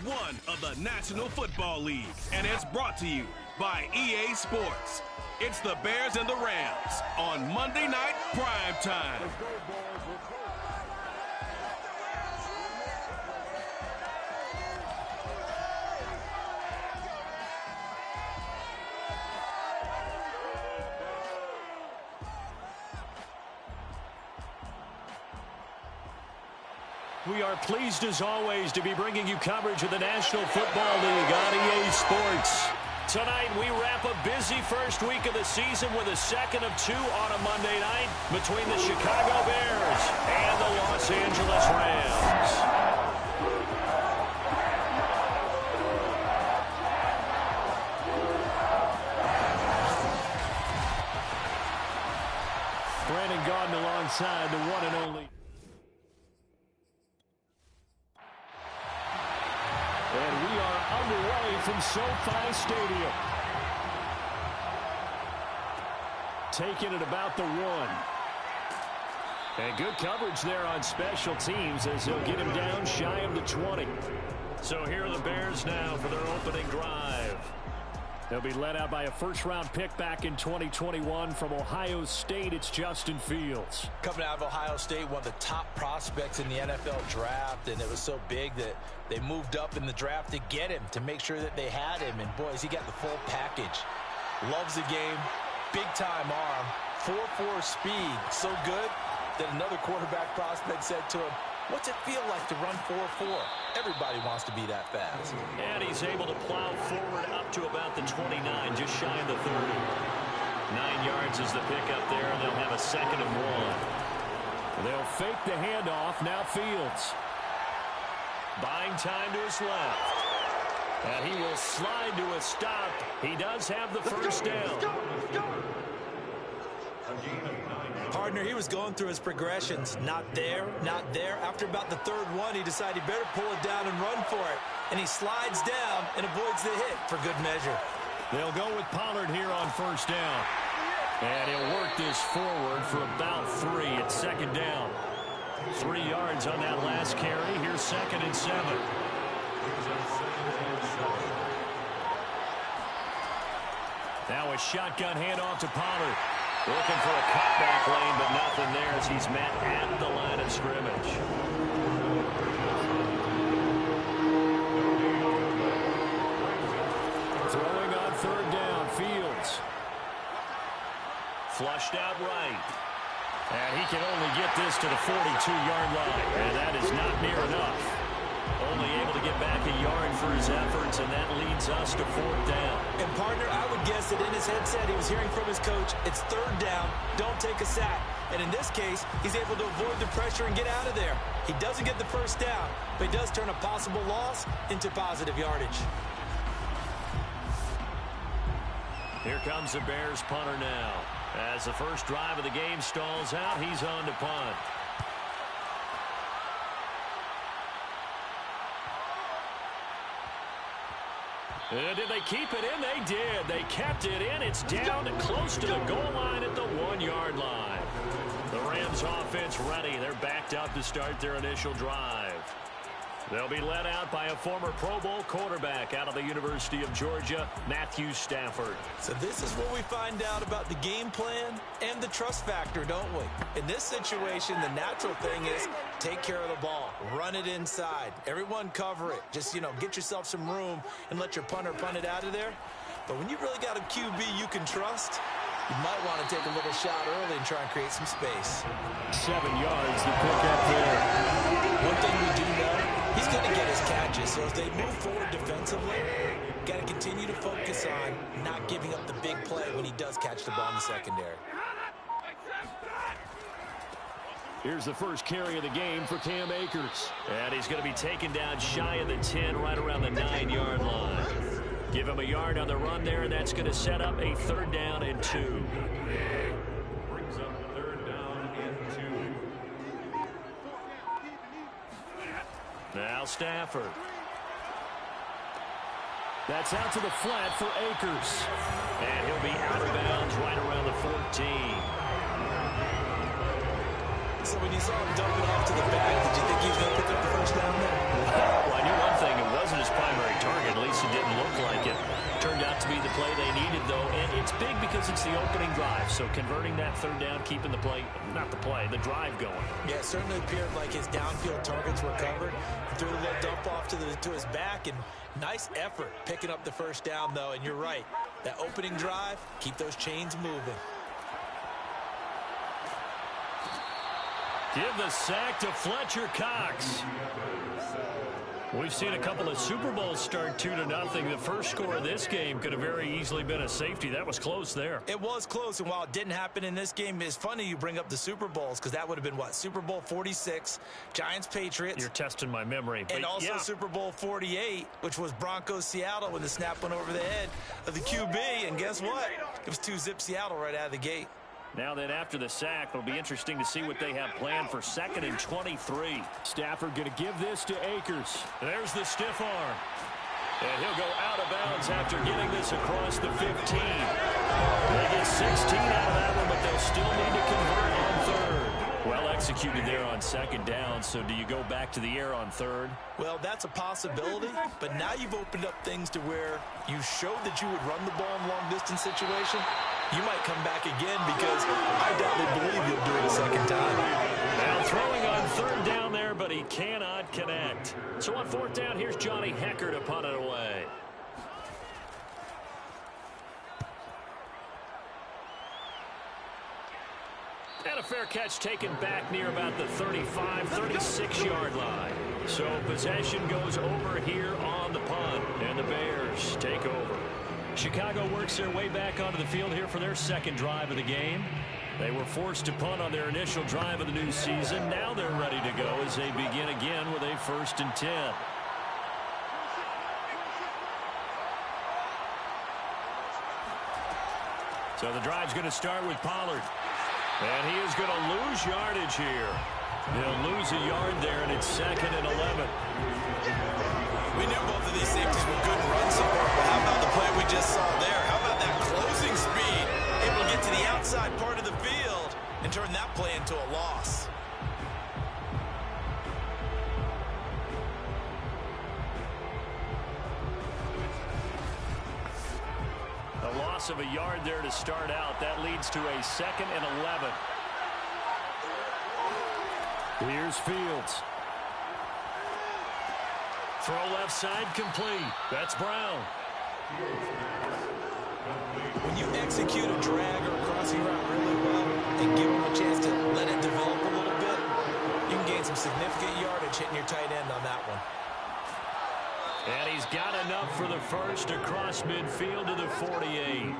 1 of the National Football League, and it's brought to you by EA Sports. It's the Bears and the Rams on Monday Night Prime Time. We are pleased as always to be bringing you coverage of the National Football League on EA Sports. Tonight we wrap a busy first week of the season with a second of 2 on a Monday night between the Chicago Bears and the Los Angeles Rams. Brandon Gaudin alongside the one and only. And we are underway from SoFi Stadium. Taking it about the 1. And good coverage there on special teams as they'll get him down shy of the 20. So here are the Bears now for their opening drive. They'll be led out by a first-round pick back in 2021 from Ohio State. It's Justin Fields. Coming out of Ohio State, one of the top prospects in the NFL draft, and it was so big that they moved up in the draft to get him, to make sure that they had him. And, boys, he got the full package. Loves the game, big-time arm, 4.4 speed, so good that another quarterback prospect said to him, "What's it feel like to run 4.4? Everybody wants to be that fast." And he's able to plow forward up to about the 29, just shy of the 30. 9 yards is the pickup there, and they'll have a 2nd and 1. They'll fake the handoff. Now Fields. Buying time to his left. And he will slide to a stop. He does have the first down. Partner, he was going through his progressions. Not there, not there. After about the 3rd one, he decided he better pull it down and run for it. And he slides down and avoids the hit for good measure. They'll go with Pollard here on first down. And he'll work this forward for about 3 at 2nd down. 3 yards on that last carry. Here's 2nd and 7. Now a shotgun handoff to Punter. Looking for a cutback lane, but nothing there as he's met at the line of scrimmage. Throwing on 3rd down, Fields. Flushed out right. And he can only get this to the 42-yard line. And that is not near enough. Only able to get back a yard for his efforts, and that leads us to 4th down. And, partner, I would guess that in his headset he was hearing from his coach, it's 3rd down, don't take a sack. And in this case, he's able to avoid the pressure and get out of there. He doesn't get the first down, but he does turn a possible loss into positive yardage. Here comes the Bears punter now. As the first drive of the game stalls out, he's on to punt. Did they keep it in? They did. They kept it in. It's down and close to the goal line at the 1-yard line. The Rams offense ready. They're backed up to start their initial drive. They'll be led out by a former Pro Bowl quarterback out of the University of Georgia, Matthew Stafford. So this is where we find out about the game plan and the trust factor, don't we? In this situation, the natural thing is take care of the ball. Run it inside. Everyone cover it. Just, get yourself some room and let your punter punt it out of there. But when you really got a QB you can trust, you might want to take a little shot early and try and create some space. 7 yards to pick up there. One thing we do know, he's going to get his catches. So as they move forward defensively, got to continue to focus on not giving up the big play when he does catch the ball in the secondary. Here's the first carry of the game for Cam Akers. And he's going to be taken down shy of the 10, right around the 9-yard line. Give him a yard on the run there, and that's going to set up a 3rd down and 2. Brings up 3rd down and 2. Now Stafford. That's out to the flat for Akers. And he'll be out of bounds right around the 14. So when you saw him dump it off to the back, did you think he was going to pick up the first down there? Well, I knew one thing. It wasn't his It's big because it's the opening drive, so converting that third down, keeping the drive going. Yeah, it certainly appeared like his downfield targets were covered. Threw a little dump off to his back, and nice effort picking up the first down, though. And you're right, that opening drive, keep those chains moving. Give the sack to Fletcher Cox. We've seen a couple of Super Bowls start 2-0. The first score of this game could have very easily been a safety. That was close there. It was close, and while it didn't happen in this game, it's funny you bring up the Super Bowls, because that would have been, what, Super Bowl 46, Giants-Patriots. You're testing my memory. And also Super Bowl 48, which was Broncos-Seattle when the snap went over the head of the QB, and guess what? It was 2-zip Seattle right out of the gate. Now then, after the sack, it'll be interesting to see what they have planned for 2nd and 23. Stafford going to give this to Akers. There's the stiff arm. And he'll go out of bounds after getting this across the 15. They get 16 out of that one, but they'll still need to convert on third. Well executed there on 2nd down, so do you go back to the air on 3rd? Well, that's a possibility, but now you've opened up things to where you showed that you would run the ball in long-distance situation. You might come back again, because I doubtly believe you'll do it a second time. Now throwing on 3rd down there, but he cannot connect. So on 4th down, here's Johnny Hecker to punt it away. And a fair catch taken back near about the 35, 36-yard line. So possession goes over here on the punt, and the Bears take over. Chicago works their way back onto the field here for their 2nd drive of the game. They were forced to punt on their initial drive of the new season. Now they're ready to go as they begin again with a 1st and 10. So the drive's going to start with Pollard. And he is going to lose yardage here. He'll lose a yard there, and it's 2nd and 11. We knew both of these safeties were good run support, but how about the play we just saw there? How about that closing speed? Able to get to the outside part of the field and turn that play into a loss. A loss of a yard there to start out. That leads to a 2nd and 11. Here's Fields. Throw left side complete. That's Brown. When you execute a drag or a crossing route really well and give them a chance to let it develop a little bit, you can gain some significant yardage hitting your tight end on that one. And he's got enough for the first across midfield to the 48.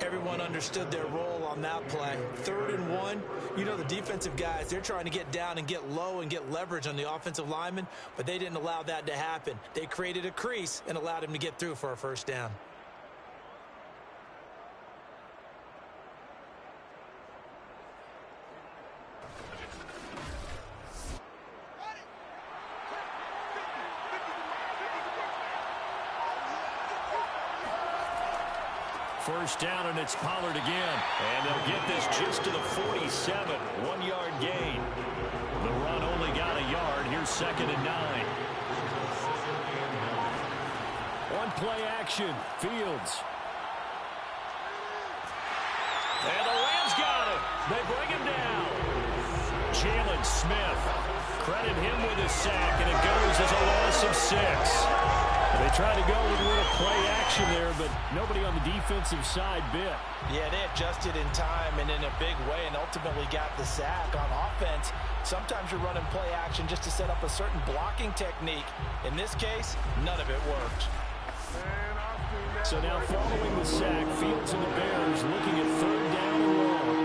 Everyone understood their role on that play. 3rd and 1. You know, the defensive guys, they're trying to get down and get low and get leverage on the offensive lineman, but they didn't allow that to happen. They created a crease and allowed him to get through for a 1st down. First down, and it's Pollard again. And they'll get this just to the 47. 1-yard gain. The run only got a yard. Here's 2nd and 9. One play action. Fields. And the Rams got him. They bring him down. Jalen Smith. Credit him with a sack, and it goes as a loss of 6. They tried to go with a little play action there, but nobody on the defensive side bit. Yeah, they adjusted in time and in a big way and ultimately got the sack. On offense, sometimes you're running play action just to set up a certain blocking technique. In this case, none of it worked. So now following the sack, Fields and the Bears looking at 3rd down and long.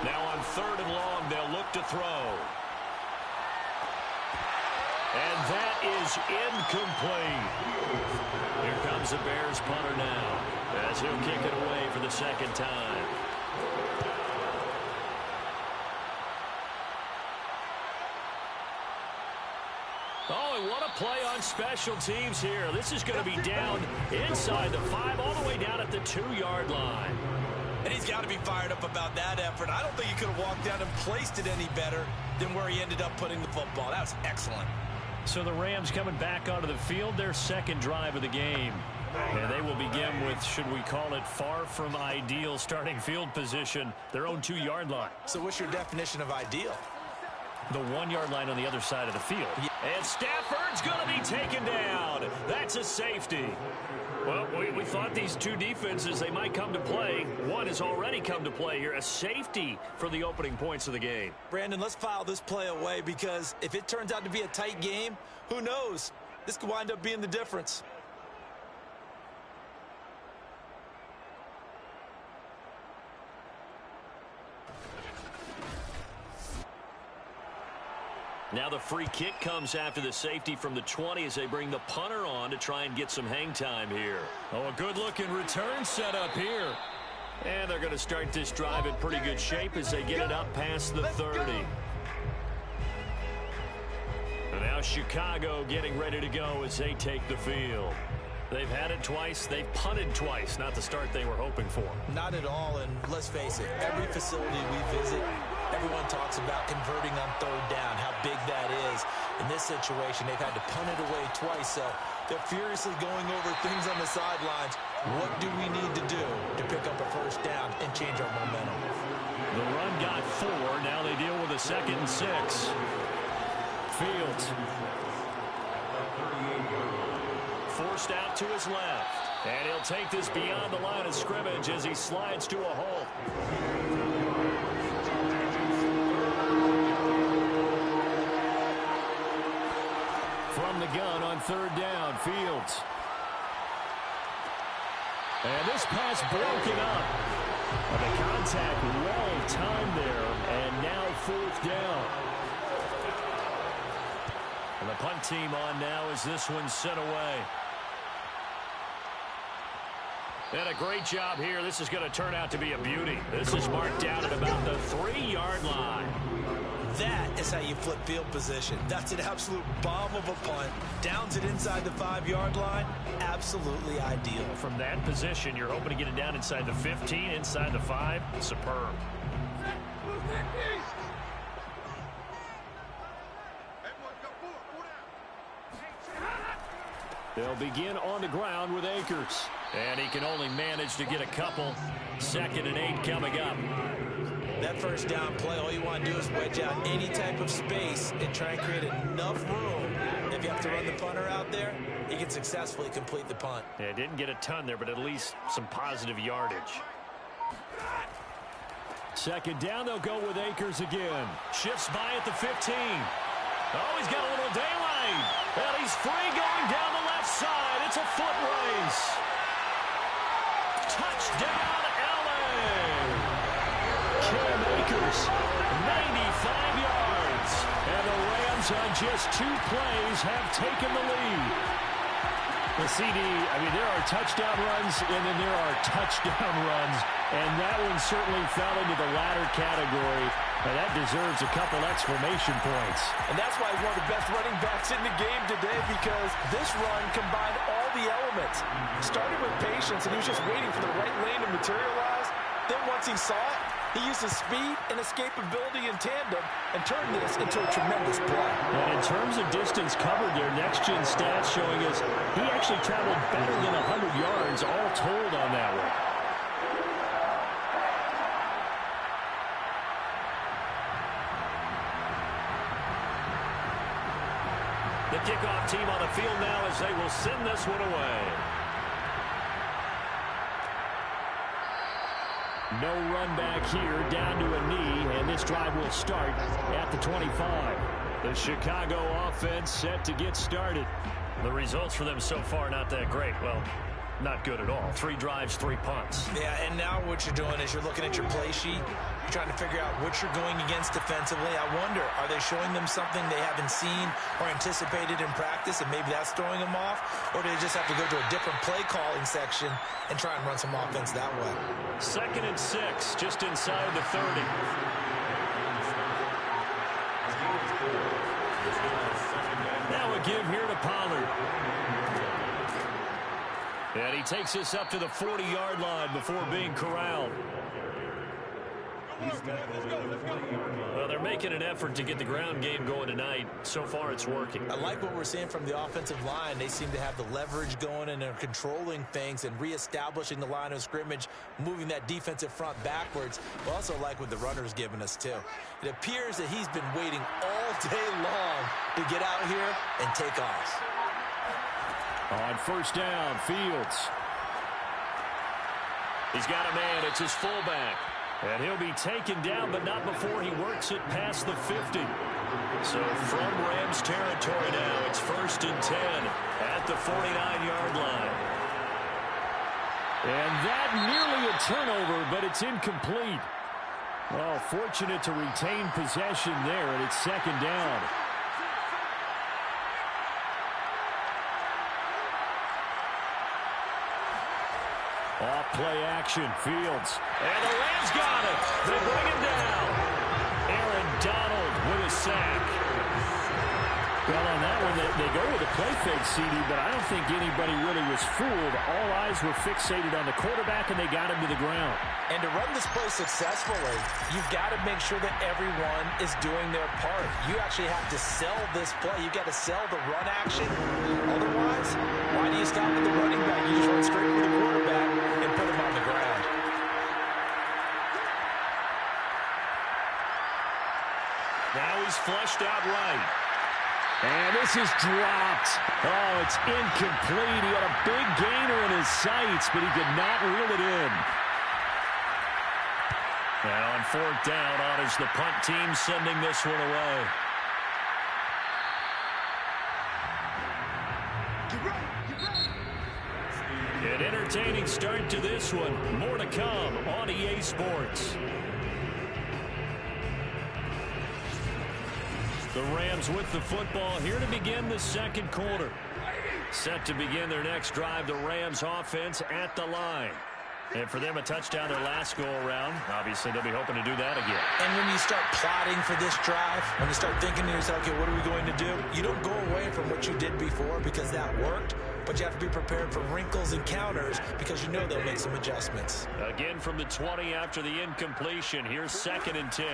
Now on 3rd and long, they'll look to throw. And that is incomplete. Here comes the Bears punter now, as he'll kick it away for the 2nd time. Oh, and what a play on special teams here. This is going to be down inside the 5, all the way down at the 2-yard line. And he's got to be fired up about that effort. I don't think he could have walked down and placed it any better than where he ended up putting the football. That was excellent. So the Rams coming back onto the field, their second drive of the game. And they will begin with, should we call it, far from ideal starting field position, their own 2-yard line. So what's your definition of ideal? The 1-yard line on the other side of the field. And Stafford's going to be taken down. That's a safety. Well, we thought these two defenses, they might come to play. One has already come to play here. A safety for the opening points of the game. Brandon, let's file this play away because if it turns out to be a tight game, who knows? This could wind up being the difference. Now the free kick comes after the safety from the 20 as they bring the punter on to try and get some hang time here. Oh, a good-looking return set up here. And they're going to start this drive in pretty good shape as they get it up past the 30. And now Chicago getting ready to go as they take the field. They've had it twice. They've punted twice. Not the start they were hoping for. Not at all, and let's face it, every facility we visit, everyone talks about converting on third down, how big that is. In this situation, they've had to punt it away twice, so they're furiously going over things on the sidelines. What do we need to do to pick up a first down and change our momentum? The run got 4. Now they deal with a 2nd and 6. Fields. Forced out to his left. And he'll take this beyond the line of scrimmage as he slides to a halt. From the gun on 3rd down, Fields. And this pass broken up. The contact well timed there, and now 4th down. And the punt team on now as this one's sent away. And a great job here. This is going to turn out to be a beauty. This is marked down at about the 3-yard line. That is how you flip field position. That's an absolute bomb of a punt. Downs it inside the 5-yard line. Absolutely ideal. From that position, you're hoping to get it down inside the 15, inside the 5. Superb. They'll begin on the ground with Akers. And he can only manage to get a couple. 2nd and 8 coming up. That first down play, all you want to do is wedge out any type of space and try and create enough room. If you have to run the punter out there, he can successfully complete the punt. Yeah, didn't get a ton there, but at least some positive yardage. 2nd down, they'll go with Akers again. Shifts by at the 15. Oh, he's got a little daylight. And he's free going down the left side. It's a foot race. Touchdown, LA. Cam Akers, 95 yards. And the Rams on just 2 plays have taken the lead. The CD, I mean, there are touchdown runs, and then there are touchdown runs. And that one certainly fell into the latter category. And that deserves a couple exclamation points. And that's why he's one of the best running backs in the game today, because this run combined all the elements. Started with patience, and he was just waiting for the right lane to materialize. Then once he saw it, he used his speed and escapability in tandem and turned this into a tremendous play. And in terms of distance covered, their next-gen stats showing us he actually traveled better than 100 yards all told on that one. The kickoff team on the field now as they will send this one away. No run back here, down to a knee, and this drive will start at the 25. The Chicago offense set to get started. The results for them so far not that great. Well, not good at all. 3 drives, 3 punts. Yeah, and now what you're doing is you're looking at your play sheet, trying to figure out what you're going against defensively. I wonder, are they showing them something they haven't seen or anticipated in practice, and maybe that's throwing them off? Or do they just have to go to a different play calling section and try and run some offense that way? 2nd and 6, just inside the 30. Now a give here to Pollard. And he takes this up to the 40-yard line before being corralled. Well, they're making an effort to get the ground game going tonight. So far, it's working. I like what we're seeing from the offensive line. They seem to have the leverage going, and they're controlling things and reestablishing the line of scrimmage, moving that defensive front backwards. I also like what the runner's giving us, too. It appears that he's been waiting all day long to get out here and take off. On first down, Fields. He's got a man. It's his fullback. And he'll be taken down, but not before he works it past the 50. So from Rams territory now, it's 1st and 10 at the 49-yard line. And that nearly a turnover, but it's incomplete. Well, fortunate to retain possession there, and it's 2nd down. Off play action, Fields. And the Rams got it. They bring him down. Aaron Donald with a sack. Well, on that one, they go with a play fake, CD, but I don't think anybody really was fooled. All eyes were fixated on the quarterback, and they got him to the ground. And to run this play successfully, you've got to make sure that everyone is doing their part. You actually have to sell this play. You've got to sell the run action. Otherwise, why do you stop at the running back? You just run straight for the quarterback and put him on the ground. Now he's flushed out right. And this is dropped. Oh, it's incomplete. He had a big gainer in his sights, but he could not reel it in. Now on 4th down, on is the punt team sending this one away. An entertaining start to this one. More to come on EA Sports. The Rams with the football here to begin the 2nd quarter. Set to begin their next drive, the Rams offense at the line. And for them, a touchdown their last go-around. Obviously, they'll be hoping to do that again. And when you start plotting for this drive, when you start thinking to yourself, okay, what are we going to do? You don't go away from what you did before because that worked, but you have to be prepared for wrinkles and counters because you know they'll make some adjustments. Again from the 20 after the incompletion. Here's 2nd and 10.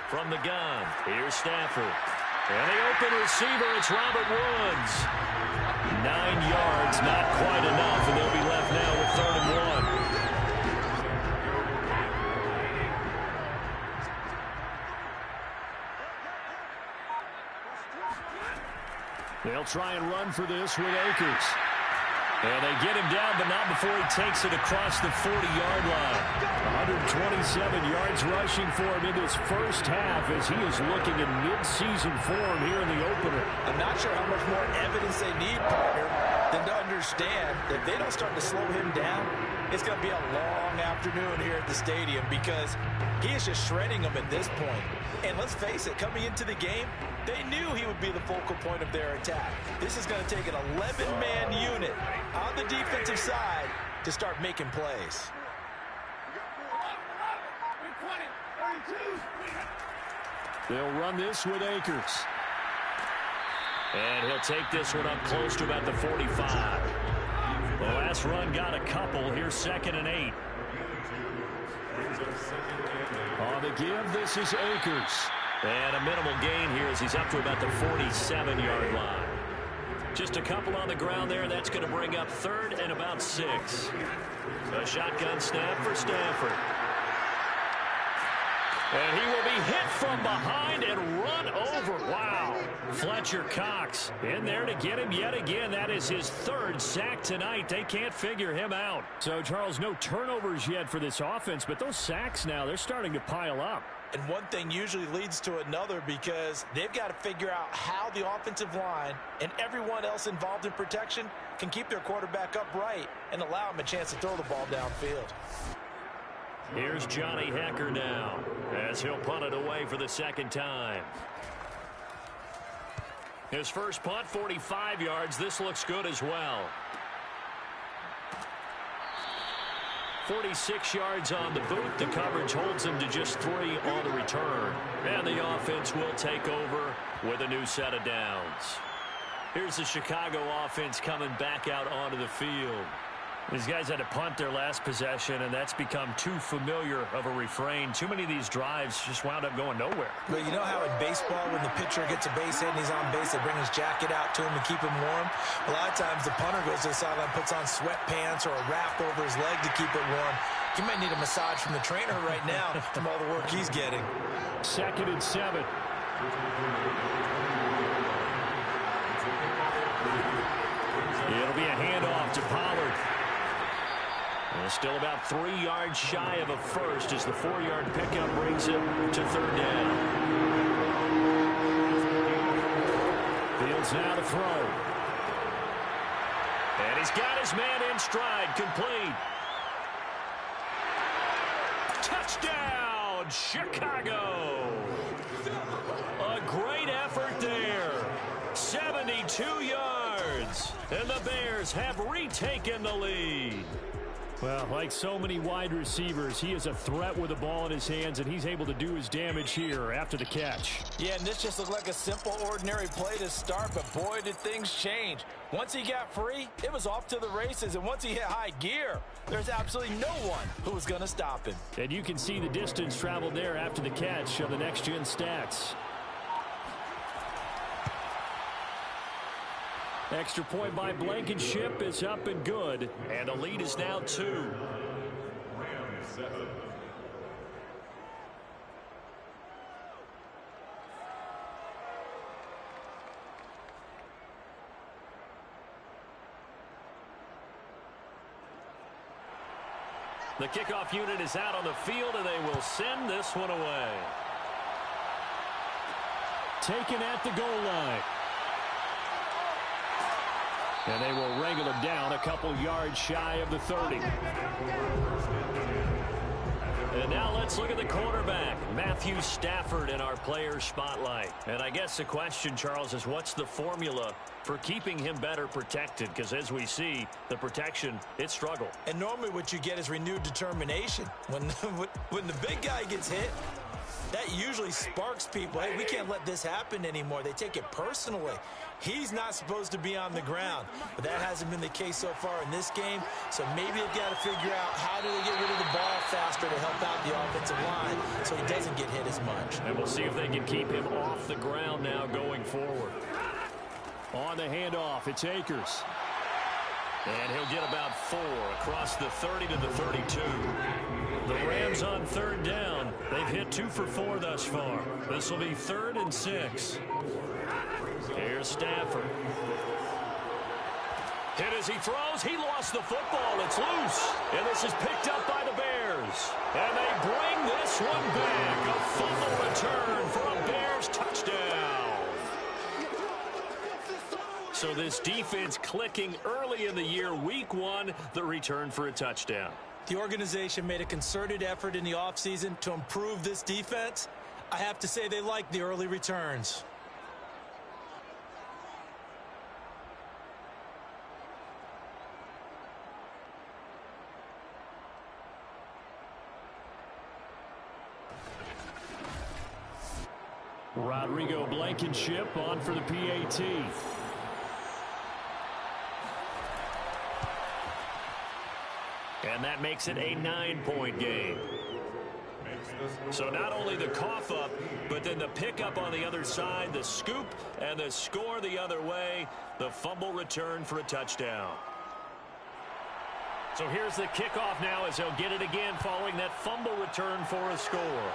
From the gun, here's Stafford. And the open receiver, it's Robert Woods. 9 yards, not quite enough, and they'll be left now with 3rd and 1. They'll try and run for this with Akers. And they get him down, but not before he takes it across the 40-yard line. 127 yards rushing for him in this first half as he is looking in mid-season form here in the opener. I'm not sure how much more evidence they need, partner, than to understand that if they don't start to slow him down, it's going to be a long afternoon here at the stadium because he is just shredding them at this point. And let's face it, coming into the game, they knew he would be the focal point of their attack. This is going to take an 11-man unit on the defensive side to start making plays. They'll run this with Akers. And he'll take this one up close to about the 45. The last run got a couple. Here's 2nd and 8. On the give, this is Akers. And a minimal gain here as he's up to about the 47-yard line. Just a couple on the ground there. That's going to bring up 3rd and about 6. A shotgun snap for Stafford. And he will be hit from behind and run over. Wow. Fletcher Cox in there to get him yet again. That is his 3rd sack tonight. They can't figure him out. So, Charles, no turnovers yet for this offense, but those sacks now, they're starting to pile up. And one thing usually leads to another because they've got to figure out how the offensive line and everyone else involved in protection can keep their quarterback upright and allow him a chance to throw the ball downfield. Here's Johnny Hecker now as he'll punt it away for the 2nd time. His first punt, 45 yards. This looks good as well. 46 yards on the boot. The coverage holds him to just 3 on the return. And the offense will take over with a new set of downs. Here's the Chicago offense coming back out onto the field. These guys had to punt their last possession, and that's become too familiar of a refrain. Too many of these drives just wound up going nowhere. But you know how in baseball, when the pitcher gets a base hit and he's on base, they bring his jacket out to him to keep him warm? A lot of times the punter goes to the sideline, puts on sweatpants or a wrap over his leg to keep it warm. He might need a massage from the trainer right now from all the work he's getting. 2nd and 7. It'll be a handoff to Pollard. And still about 3 yards shy of a first as the 4-yard pickup brings him to 3rd down. Fields now to throw. And he's got his man in stride, complete. Touchdown, Chicago. A great effort there. 72 yards. And the Bears have retaken the lead. Well, like so many wide receivers, he is a threat with the ball in his hands, and he's able to do his damage here after the catch. Yeah, and this just looked like a simple, ordinary play to start, but boy, did things change. Once he got free, it was off to the races, and once he hit high gear, there's absolutely no one who was going to stop him. And you can see the distance traveled there after the catch on the next-gen stats. Extra point by Blankenship is up and good. And the lead is now 2. The kickoff unit is out on the field, and they will send this one away. Taken at the goal line. And they will wrangle him down a couple yards shy of the 30. And now let's look at the quarterback, Matthew Stafford, in our player spotlight. And I guess the question, Charles, is what's the formula for keeping him better protected? Because as we see, the protection, it struggled. And normally what you get is renewed determination. When the big guy gets hit, that usually sparks people. Hey, we can't let this happen anymore. They take it personally. He's not supposed to be on the ground, but that hasn't been the case so far in this game. So maybe they've got to figure out how do they get rid of the ball faster to help out the offensive line so he doesn't get hit as much. And we'll see if they can keep him off the ground now going forward. On the handoff, it's Akers. And he'll get about 4 across the 30 to the 32. The Rams on 3rd down. They've hit 2 for 4 thus far. This will be 3rd and 6. Here's Stafford. Hit as he throws. He lost the football. It's loose. And this is picked up by the Bears. And they bring this one back. A fumble return for a Bears touchdown. So this defense clicking early in the year. Week 1, the return for a touchdown. The organization made a concerted effort in the offseason to improve this defense. I have to say they like the early returns. Rodrigo Blankenship on for the PAT. And that makes it a 9-point game. So not only the cough up, but then the pickup on the other side, the scoop, and the score the other way, the fumble return for a touchdown. So here's the kickoff now as they'll get it again following that fumble return for a score.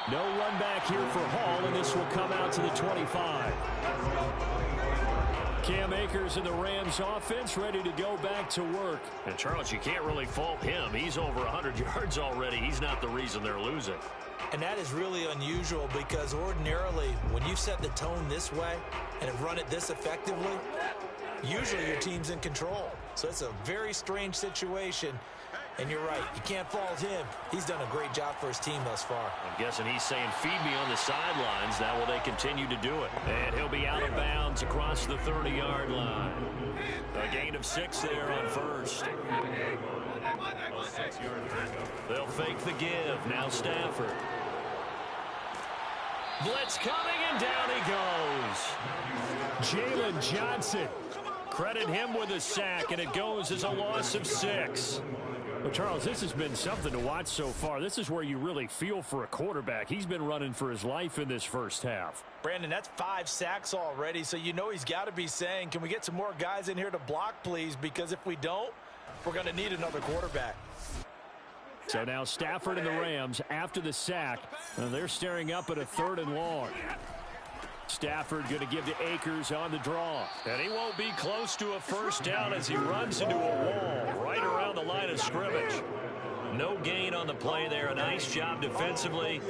No run back here for Hall, and this will come out to the 25. Cam Akers and the Rams offense ready to go back to work. And Charles, you can't really fault him. He's over 100 yards already. He's not the reason they're losing. And that is really unusual because ordinarily when you set the tone this way and have run it this effectively, usually your team's in control. So it's a very strange situation. And you're right, you can't fault him. He's done a great job for his team thus far. I'm guessing he's saying, feed me on the sidelines. Now will they continue to do it? And he'll be out of bounds across the 30-yard line. A gain of 6 there on first. They'll fake the give. Now Stafford. Blitz coming, and down he goes. Jalen Johnson credit him with a sack, and it goes as a loss of 6. Well, Charles, this has been something to watch so far. This is where you really feel for a quarterback. He's been running for his life in this first half. Brandon, that's 5 sacks already, so you know he's got to be saying, can we get some more guys in here to block, please? Because if we don't, we're going to need another quarterback. So now Stafford and the Rams, after the sack, they're staring up at a 3rd and long. Stafford going to give to Akers on the draw. And he won't be close to a first down as he runs into a wall right around the line of scrimmage. No gain on the play there. A nice job defensively.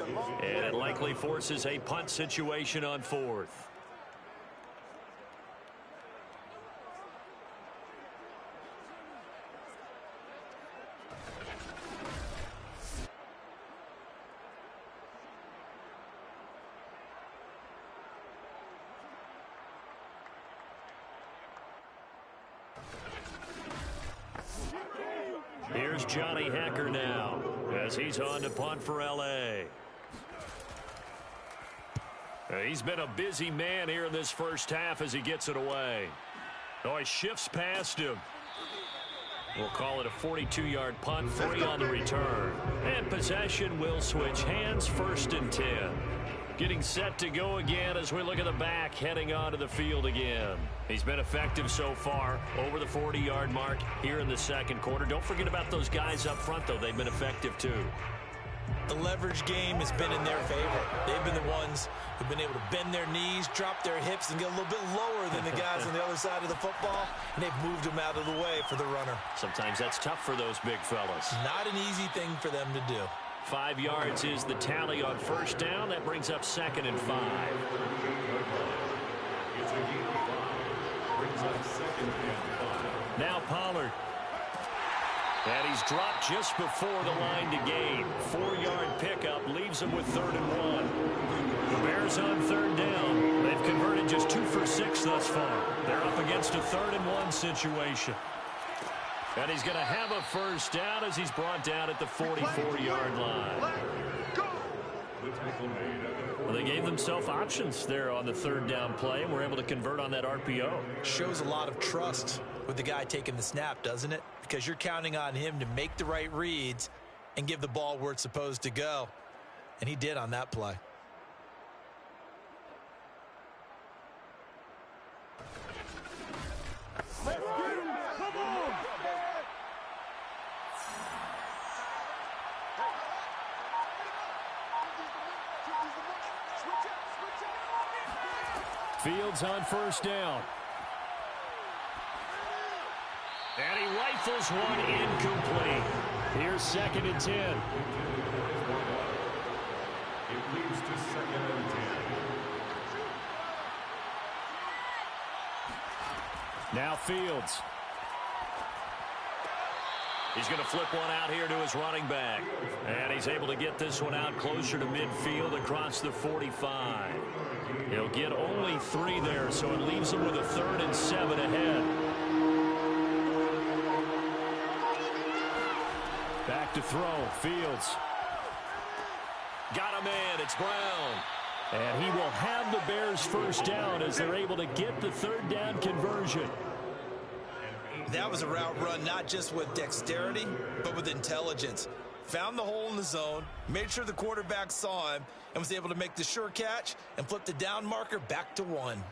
And it likely forces a punt situation on 4th. Here's Johnny Hecker now as he's on to punt for L.A. He's been a busy man here in this first half as he gets it away. Oh, he shifts past him. We'll call it a 42-yard punt, 3 on the return. And possession will switch hands, 1st and 10. Getting set to go again as we look at the back, heading onto the field again. He's been effective so far, over the 40-yard mark here in the second quarter. Don't forget about those guys up front, though. They've been effective, too. The leverage game has been in their favor. They've been the ones who've been able to bend their knees, drop their hips, and get a little bit lower than the guys on the other side of the football, and they've moved them out of the way for the runner. Sometimes that's tough for those big fellas. Not an easy thing for them to do. 5 yards is the tally on first down. That brings up 2nd and 5. Now Pollard. And he's dropped just before the line to gain. 4-yard pickup leaves him with 3rd and 1. The Bears on 3rd down. They've converted just 2 for 6 thus far. They're up against a 3rd and 1 situation. And he's going to have a first down as he's brought down at the 44-yard line. Well, they gave themselves options there on the 3rd down play and were able to convert on that RPO. Shows a lot of trust with the guy taking the snap, doesn't it? Because you're counting on him to make the right reads and give the ball where it's supposed to go. And he did on that play. Fields on first down. And he rifles one incomplete. Here's 2nd and 10. It leads to 2nd and 10. Now Fields. He's going to flip one out here to his running back. And he's able to get this one out closer to midfield across the 45. He'll get only 3 there, so it leaves him with a 3rd and 7 ahead. Back to throw. Fields. Got him in. It's Brown. And he will have the Bears first down as they're able to get the 3rd down conversion. That was a route run not just with dexterity, but with intelligence. Found the hole in the zone, made sure the quarterback saw him, and was able to make the sure catch and flip the down marker back to 1.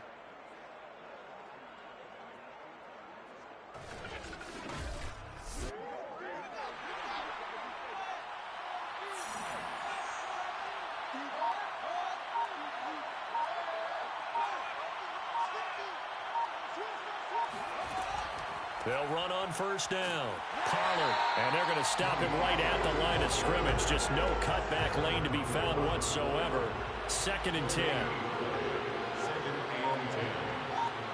They'll run on first down. Pollard. And they're going to stop him right at the line of scrimmage. Just no cutback lane to be found whatsoever. 2nd and 10. 2nd and 10.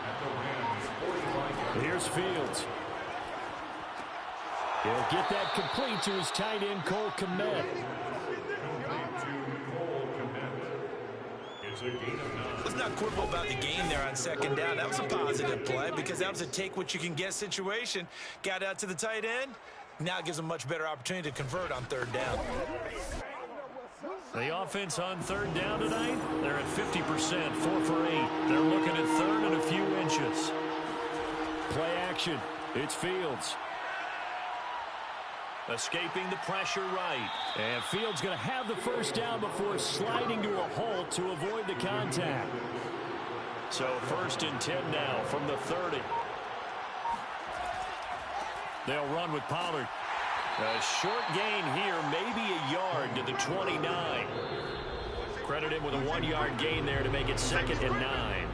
At the Rams' 45. Here's Fields. He'll get that complete to his tight end, Cole Kmet. Complete to Cole Kmet. It's a gain of 9. Let's not quibble about the gain there on 2nd down. That was a positive play because that was a take-what-you-can-get situation. Got out to the tight end. Now it gives them a much better opportunity to convert on 3rd down. The offense on 3rd down tonight, they're at 50%, 4 for 8. They're looking at 3rd and a few inches. Play action. It's Fields. Escaping the pressure right. And Fields going to have the first down before sliding to a halt to avoid the contact. So 1st and 10 now from the 30. They'll run with Pollard. A short gain here, maybe a yard to the 29. Credit him with a 1-yard gain there to make it 2nd and 9.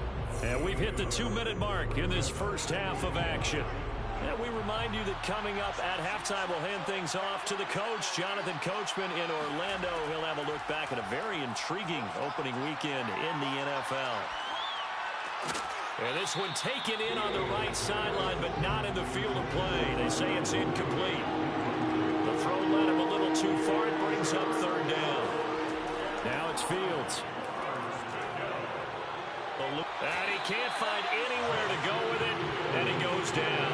And we've hit the 2-minute mark in this first half of action. And we remind you that coming up at halftime, we'll hand things off to the coach, Jonathan Coachman in Orlando. He'll have a look back at a very intriguing opening weekend in the NFL. And this one taken in on the right sideline, but not in the field of play. They say it's incomplete. The throw led him a little too far. It brings up 3rd down. Now it's Fields. And he can't find anywhere to go with it, and he goes down.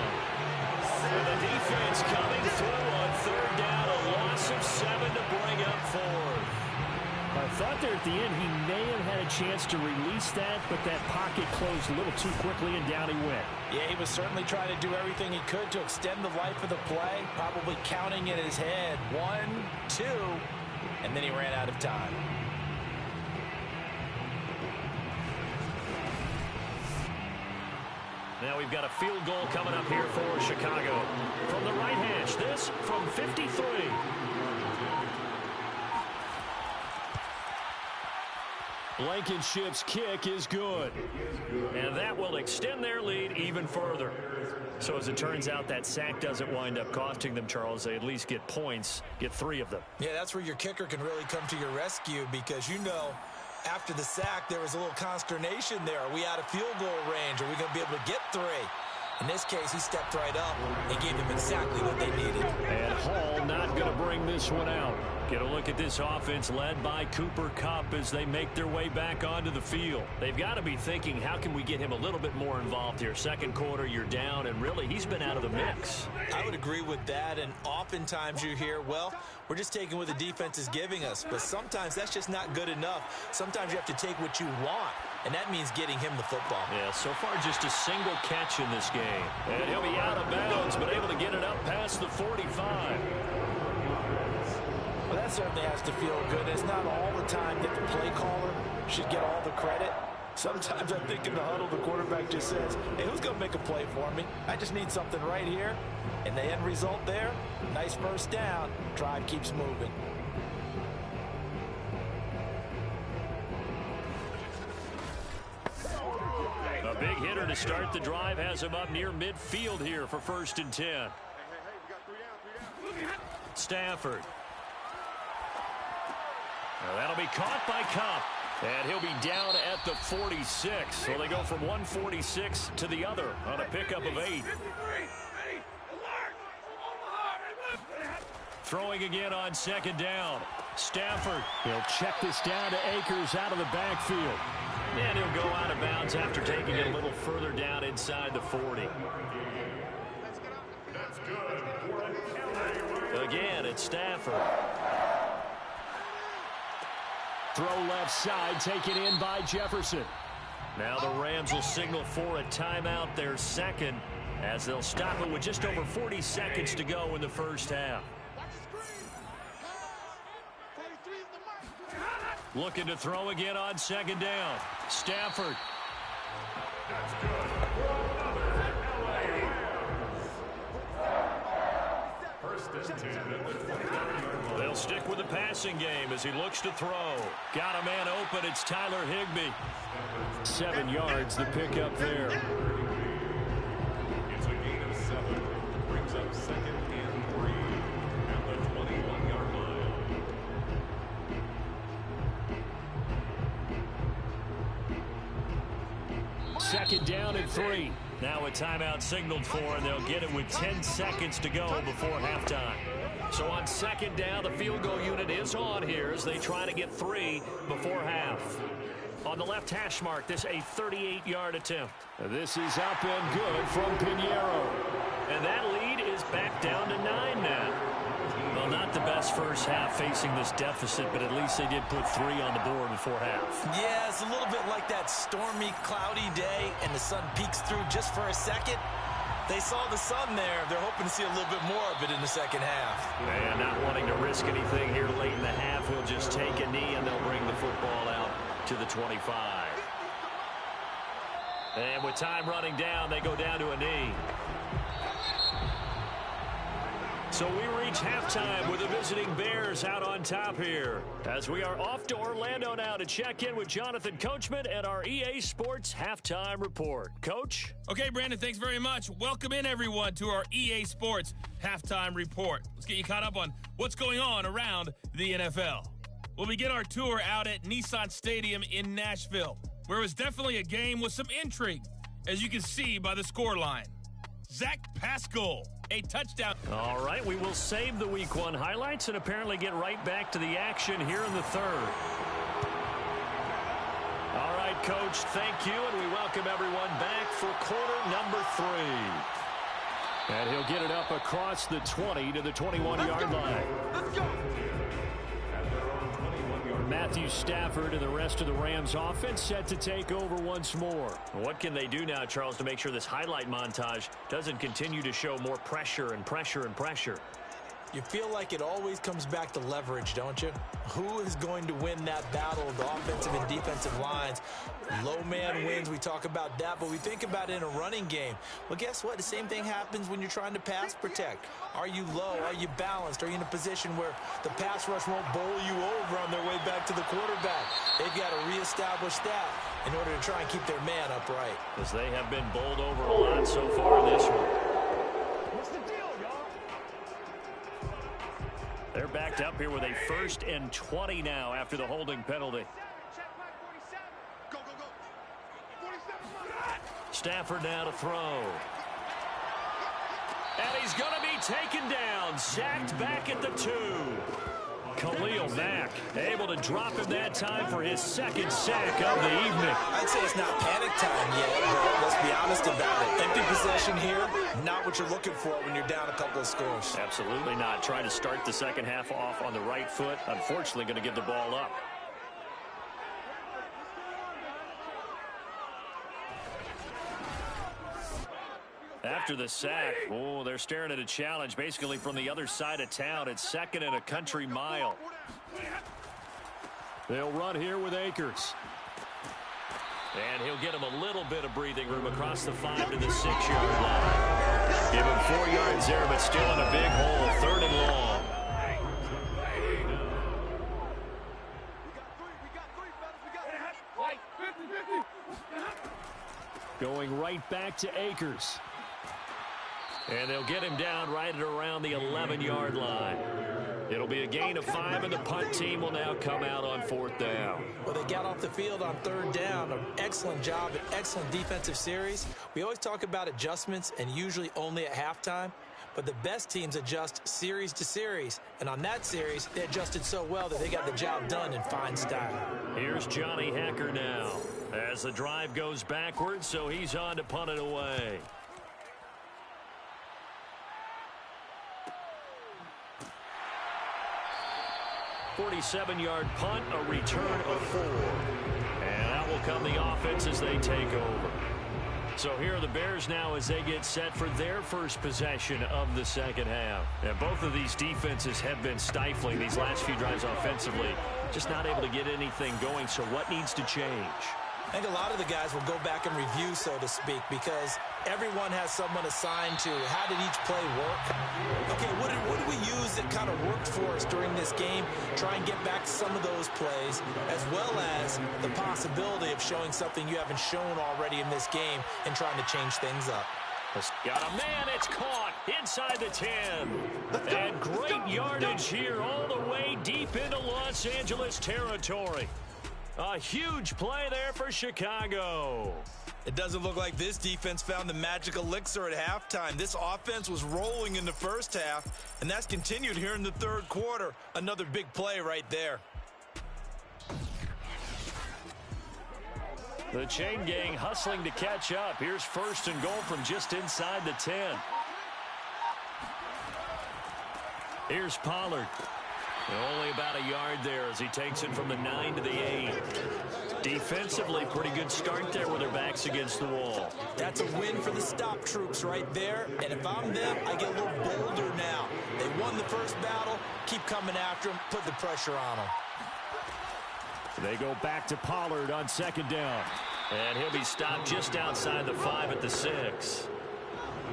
And the defense coming through on 3rd down, a loss of 7 to bring up 4th. I thought there at the end he may have had a chance to release that, but that pocket closed a little too quickly, and down he went. Yeah, he was certainly trying to do everything he could to extend the life of the play, probably counting in his head 1, 2, and then he ran out of time. Now we've got a field goal coming up here for Chicago. From the right hash, this from 53. Blankenship's kick is good. And that will extend their lead even further. So as it turns out, that sack doesn't wind up costing them, Charles. They at least get points, get 3 of them. Yeah, that's where your kicker can really come to your rescue because, you know, after the sack, there was a little consternation there. Are we out of field goal range? Are we going to be able to get 3? In this case, he stepped right up and gave them exactly what they needed. And Hall not going to bring this one out. Get a look at this offense led by Cooper Kupp as they make their way back onto the field. They've got to be thinking, how can we get him a little bit more involved here? 2nd quarter, you're down, and really, he's been out of the mix. I would agree with that, and oftentimes you hear, well, we're just taking what the defense is giving us, but sometimes that's just not good enough. Sometimes you have to take what you want, and that means getting him the football. Yeah, so far just a single catch in this game. And he'll be out of bounds, but able to get it up past the 45. Well, that certainly has to feel good. It's not all the time that the play caller should get all the credit. Sometimes I think in the huddle, the quarterback just says, hey, who's going to make a play for me? I just need something right here. And the end result there, nice first down. Drive keeps moving. A big hitter to start the drive has him up near midfield here for 1st and 10. Stafford. Now that'll be caught by Kupp. And he'll be down at the 46. So they go from 146 to the other on a pickup of 8. Throwing again on 2nd down. Stafford. He'll check this down to Akers out of the backfield. And he'll go out of bounds after taking it a little further down inside the 40. Again, it's Stafford. Throw left side, taken in by Jefferson. Now the Rams will signal for a timeout, their 2nd, as they'll stop it with just over 40 seconds to go in the first half. Looking to throw again on 2nd down. Stafford. They'll stick with the passing game as he looks to throw. Got a man open. It's Tyler Higbee. 7 yards, the pickup there. It's a gain of 7. Brings up 2nd and 3 at the 21-yard line. 2nd down and 3. Now a timeout signaled for, and they'll get it with 10 seconds to go before halftime. So on 2nd down, the field goal unit is on here as they try to get 3 before half. On the left hash mark, this a 38-yard attempt. This is up and good from Pinheiro. And that lead is back down to 9 now. Well, not the best first half facing this deficit, but at least they did put 3 on the board before half. Yeah, it's a little bit like that stormy, cloudy day, and the sun peeks through just for a second. They saw the sun there. They're hoping to see a little bit more of it in the second half. And not wanting to risk anything here late in the half, he'll just take a knee, and they'll bring the football out to the 25. And with time running down, they go down to a knee. So we reach halftime with the visiting Bears out on top here, as we are off to Orlando now to check in with Jonathan Coachman and our EA Sports Halftime Report. Coach? Okay, Brandon, thanks very much. Welcome in, everyone, to our EA Sports Halftime Report. Let's get you caught up on what's going on around the NFL. We'll begin our tour out at Nissan Stadium in Nashville, where it was definitely a game with some intrigue, as you can see by the scoreline. Zach Pascal, a touchdown. All right, we will save the Week 1 highlights and apparently get right back to the action here in the third. All right, Coach, thank you, and we welcome everyone back for quarter number 3. And he'll get it up across the 20 to the 21-yard line. Let's go. Matthew Stafford and the rest of the Rams offense set to take over once more. What can they do now, Charles, to make sure this highlight montage doesn't continue to show more pressure and pressure and pressure? You feel like it always comes back to leverage, don't you? Who is going to win that battle of the offensive and defensive lines? Low man wins. We talk about that, but we think about it in a running game. Well, guess what? The same thing happens when you're trying to pass protect. Are you low? Are you balanced? Are you in a position where the pass rush won't bowl you over on their way back to the quarterback? They've got to reestablish that in order to try and keep their man upright. As they have been bowled over a lot so far in this one. They're backed up here with a 1st and 20 now after the holding penalty. Stafford now to throw. And he's going to be taken down. Sacked back at the 2. Khalil Mack able to drop him that time for his 2nd sack of the evening. I'd say it's not panic time yet, but let's be honest about it. Empty possession here, not what you're looking for when you're down a couple of scores. Absolutely not. Trying to start the second half off on the right foot. Unfortunately, going to give the ball up. After the sack, oh, they're staring at a challenge basically from the other side of town. It's 2nd and a country mile. They'll run here with Akers. And he'll get him a little bit of breathing room across the 5 to the 6-yard line. Give him 4 yards there, but still in a big hole. 3rd and long. Going right back to Akers. And they'll get him down right at around the 11-yard line. It'll be a gain of 5, and the punt team will now come out on 4th down. Well, they got off the field on 3rd down. An excellent job, an excellent defensive series. We always talk about adjustments, and usually only at halftime. But the best teams adjust series to series. And on that series, they adjusted so well that they got the job done in fine style. Here's Johnny Hacker now as the drive goes backwards, so he's on to punt it away. 47-yard punt, a return of 4. And that will come the offense as they take over. So here are the Bears now as they get set for their first possession of the second half. And both of these defenses have been stifling these last few drives offensively. Just not able to get anything going, so what needs to change? I think a lot of the guys will go back and review, so to speak, because everyone has someone assigned to how did each play work. Okay, what did we use that kind of worked for us during this game? Try and get back to some of those plays, as well as the possibility of showing something you haven't shown already in this game and trying to change things up. Got a man, it's caught inside the 10. And great yardage here all the way deep into Los Angeles territory. A huge play there for Chicago. It doesn't look like this defense found the magic elixir at halftime. This offense was rolling in the first half, and that's continued here in the third quarter. Another big play right there. The chain gang hustling to catch up. Here's 1st and goal from just inside the 10. Here's Pollard. Only about a yard there as he takes it from the 9 to the 8. Defensively, pretty good start there with their backs against the wall. That's a win for the stop troops right there. And if I'm them, I get a little bolder now. They won the first battle. Keep coming after them. Put the pressure on them. They go back to Pollard on second down. And he'll be stopped just outside the 5 at the 6.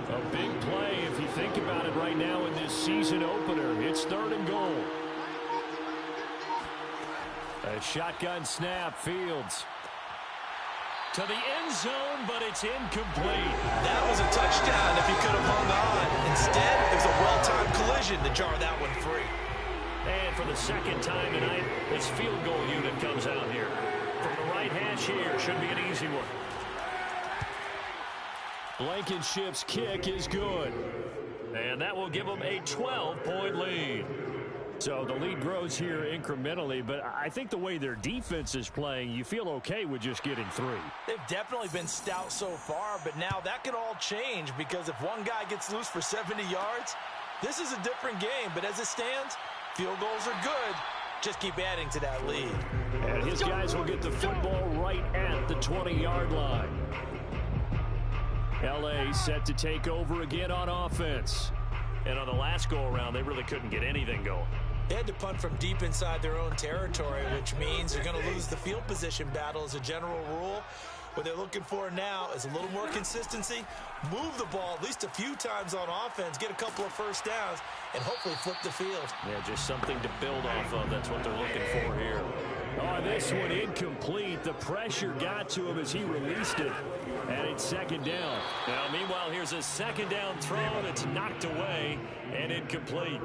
A big play if you think about it right now in this season opener. It's 3rd and goal. A shotgun snap, Fields. To the end zone, but it's incomplete. That was a touchdown if he could have hung on. Instead, it was a well-timed collision to jar that one free. And for the second time tonight, this field goal unit comes out here. From the right hash here, should be an easy one. Blankenship's kick is good. And that will give them a 12-point lead. So the lead grows here incrementally, but I think the way their defense is playing, you feel okay with just getting 3. They've definitely been stout so far, but now that can all change because if one guy gets loose for 70 yards, this is a different game. But as it stands, field goals are good. Just keep adding to that lead. And his guys will get the football right at the 20-yard line. L.A. set to take over again on offense. And on the last go-around, they really couldn't get anything going. They had to punt from deep inside their own territory, which means they're going to lose the field position battle as a general rule. What they're looking for now is a little more consistency, move the ball at least a few times on offense, get a couple of first downs, and hopefully flip the field. Yeah, just something to build off of. That's what they're looking for here. Oh, this one incomplete. The pressure got to him as he released it. And it's second down. Now, meanwhile, here's a second down throw that's knocked away and incomplete.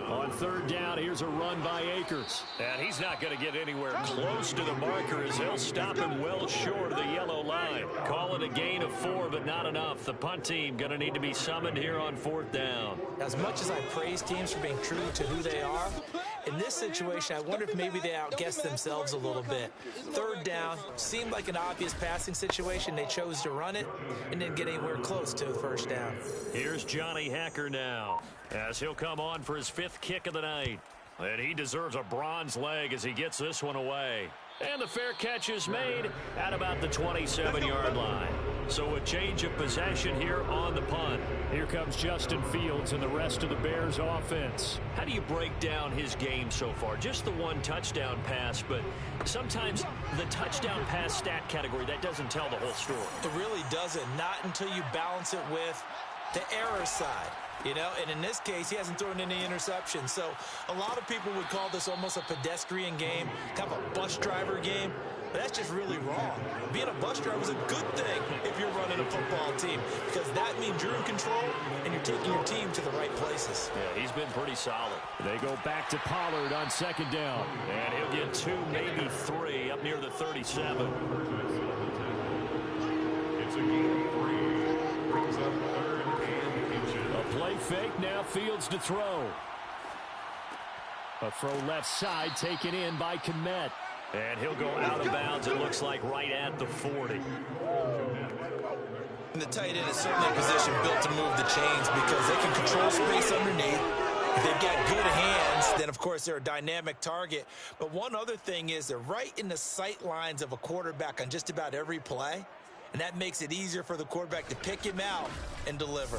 On 3rd down, here's a run by Akers. And he's not going to get anywhere close to the marker as they'll stop him well short of the yellow line. Call it a gain of 4, but not enough. The punt team going to need to be summoned here on 4th down. As much as I praise teams for being true to who they are, in this situation, I wonder if maybe they outguessed themselves a little bit. 3rd down seemed like an obvious passing situation. They chose to run it and didn't get anywhere close to the first down. Here's Johnny Hacker now, as he'll come on for his 5th kick of the night. And he deserves a bronze leg as he gets this one away. And the fair catch is made at about the 27-yard line. So a change of possession here on the punt. Here comes Justin Fields and the rest of the Bears offense. How do you break down his game so far? Just the 1 touchdown pass, but sometimes the touchdown pass stat category, that doesn't tell the whole story. It really doesn't. Not until you balance it with the error side. You know, and in this case, he hasn't thrown any interceptions. So a lot of people would call this almost a pedestrian game, kind of a bus driver game. But that's just really wrong. Being a bus driver is a good thing if you're running a football team because that means you're in control and you're taking your team to the right places. Yeah, he's been pretty solid. They go back to Pollard on 2nd down. And he'll get 2, maybe 3 up near the 37. It's a gain of 3. Brings up 3rd and inches. A play fake, now Fields to throw. A throw left side taken in by Kmet. And he'll go out of bounds, it looks like, right at the 40. And the tight end is certainly a position built to move the chains because they can control space underneath. If they've got good hands, then, of course, they're a dynamic target. But one other thing is they're right in the sight lines of a quarterback on just about every play. And that makes it easier for the quarterback to pick him out and deliver.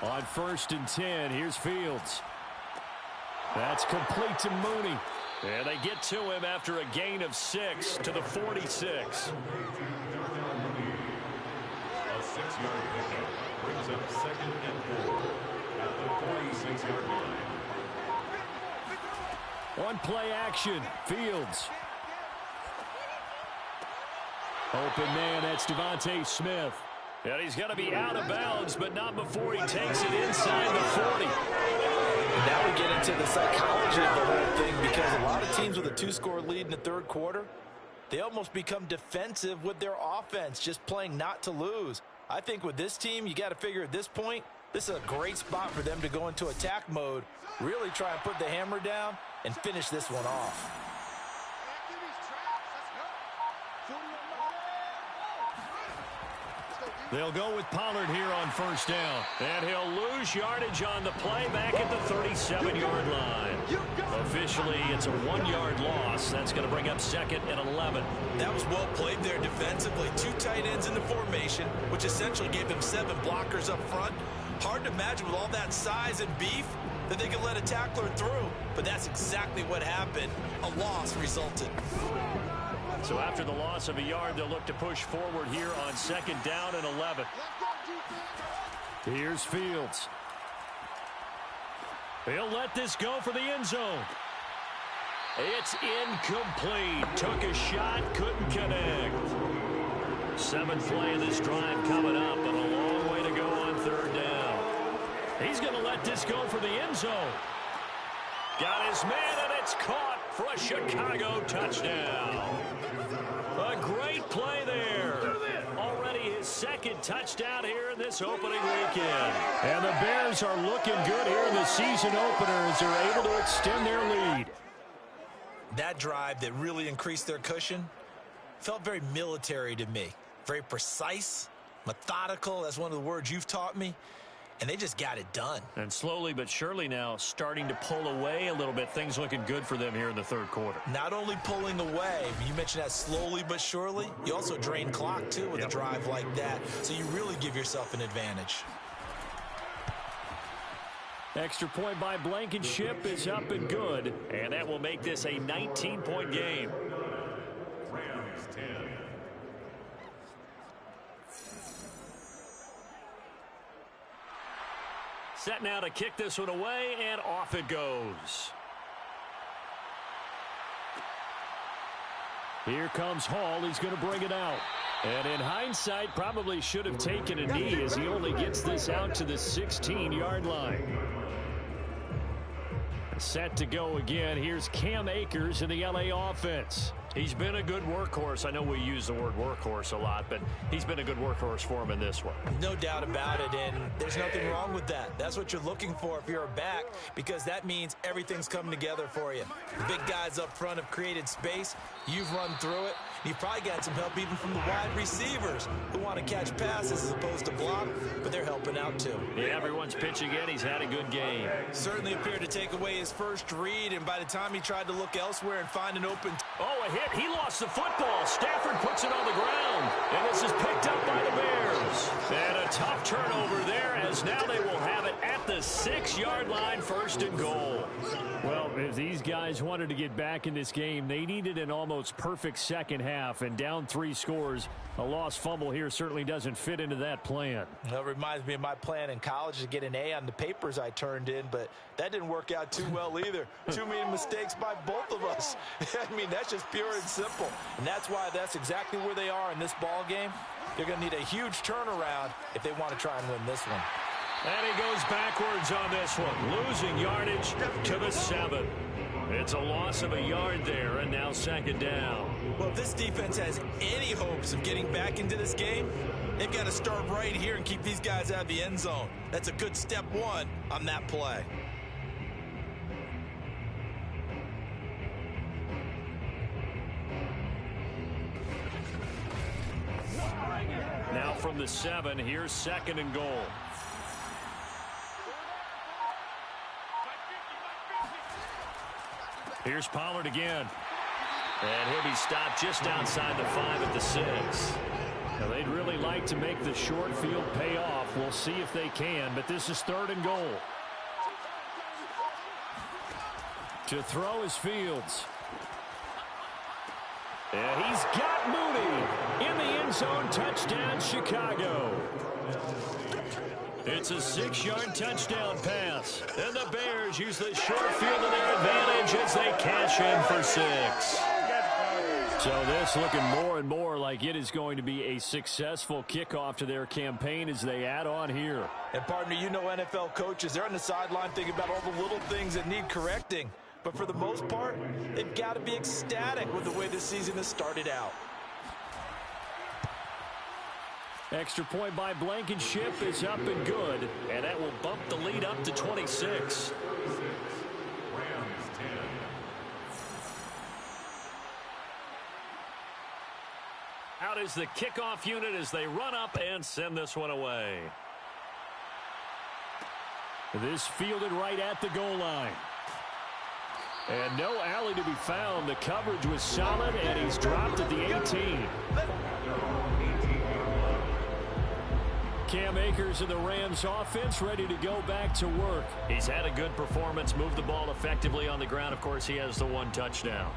On 1st and 10, here's Fields. That's complete to Mooney. And they get to him after a gain of 6 to the 46. A 6-yard pickup brings up 2nd and 4 at the 46-yard line. One play action, Fields. Open man, that's Devontae Smith. And he's going to be out of bounds, but not before he takes it inside the 40. Now we get into the psychology of the whole thing because a lot of teams with a 2-score lead in the 3rd quarter, they almost become defensive with their offense, just playing not to lose. I think with this team, you got to figure at this point, this is a great spot for them to go into attack mode, really try and put the hammer down and finish this one off. They'll go with Pollard here on first down. And he'll lose yardage on the play back at the 37-yard line. Officially, it's a 1-yard loss. That's going to bring up 2nd and 11. That was well played there defensively. 2 tight ends in the formation, which essentially gave them 7 blockers up front. Hard to imagine with all that size and beef that they could let a tackler through. But that's exactly what happened. A loss resulted. So after the loss of a yard, they'll look to push forward here on 2nd down and 11. Here's Fields. He'll let this go for the end zone. It's incomplete. Took a shot, couldn't connect. 7th play of this drive coming up, but a long way to go on 3rd down. He's going to let this go for the end zone. Got his man, and it's caught for a Chicago touchdown. A great play there. Already his 2nd touchdown here in this opening weekend. And the Bears are looking good here in the season opener as they're able to extend their lead. That drive that really increased their cushion felt very military to me. Very precise, methodical. That's one of the words you've taught me. And they just got it done. And slowly but surely now starting to pull away a little bit. Things looking good for them here in the 3rd quarter. Not only pulling away, you mentioned that slowly but surely. You also drain clock, too, with a drive like that. So you really give yourself an advantage. Extra point by Blankenship is up and good. And that will make this a 19-point game. Rams 10. Set now to kick this one away, and off it goes. Here comes Hall. He's going to bring it out. And in hindsight, probably should have taken a knee as he only gets this out to the 16-yard line. Set to go again. Here's Cam Akers in the LA offense. He's been a good workhorse. I know we use the word workhorse a lot, but he's been a good workhorse for him in this one. No doubt about it, and there's nothing wrong with that. That's what you're looking for if you're a back, because that means everything's coming together for you. The big guys up front have created space. You've run through it. You've probably got some help even from the wide receivers who want to catch passes as opposed to block, but they're helping out too. Yeah, everyone's pitching in. He's had a good game. Certainly appeared to take away his first read, and by the time he tried to look elsewhere and find an open... Oh, a hit. He lost the football. Stafford puts it on the ground, and this is picked up by the Bears. And a tough turnover there, as now they will have it at the 6-yard line, 1st and goal. Well, if these guys wanted to get back in this game, they needed an almost perfect second half, and down 3 scores. A lost fumble here certainly doesn't fit into that plan. Well, it reminds me of my plan in college to get an A on the papers I turned in, but that didn't work out too well either. Too many mistakes by both of us. I mean, that's just pure and simple. And that's why that's exactly where they are in this ball game. They're going to need a huge turnaround if they want to try and win this one. And he goes backwards on this one, losing yardage to the 7. It's a loss of a yard there, and now 2nd down. Well, if this defense has any hopes of getting back into this game, they've got to start right here and keep these guys out of the end zone. That's a good step 1 on that play. Now from the 7, here's 2nd and goal. Here's Pollard again. And he'll be stopped just outside the 5 at the 6. Now, they'd really like to make the short field pay off. We'll see if they can, but this is 3rd and goal. To throw is Fields. And he's got Mooney in the end zone. Touchdown, Chicago. It's a 6-yard touchdown pass. And the Bears use the short field to their advantage as they cash in for 6. So this looking more and more like it is going to be a successful kickoff to their campaign as they add on here. And partner, you know NFL coaches, they're on the sideline thinking about all the little things that need correcting. But for the most part, they've got to be ecstatic with the way this season has started out. Extra point by Blankenship is up and good, and that will bump the lead up to 26. Rams 10. out is the kickoff unit as they run up and send this one away. This fielded right at the goal line. And no alley to be found. The coverage was solid, and he's dropped at the 18. Cam Akers and the Rams offense ready to go back to work. He's had a good performance, moved the ball effectively on the ground. Of course, he has the one touchdown.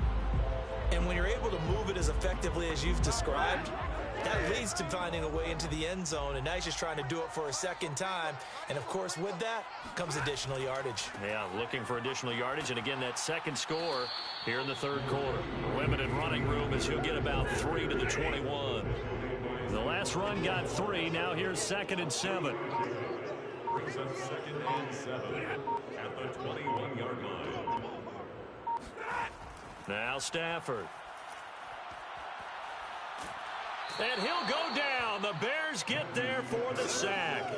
And when you're able to move it as effectively as you've described, that leads to finding a way into the end zone, and now he's just trying to do it for a second time. And, of course, with that comes additional yardage. Yeah, looking for additional yardage, and, again, that second score here in the third quarter. Limited running room as he'll get about 3 to the 21. The last run got 3. Now here's 2nd and 7. Brings up 2nd and 7 at the 21-yard line. Now Stafford. And he'll go down. The Bears get there for the sack.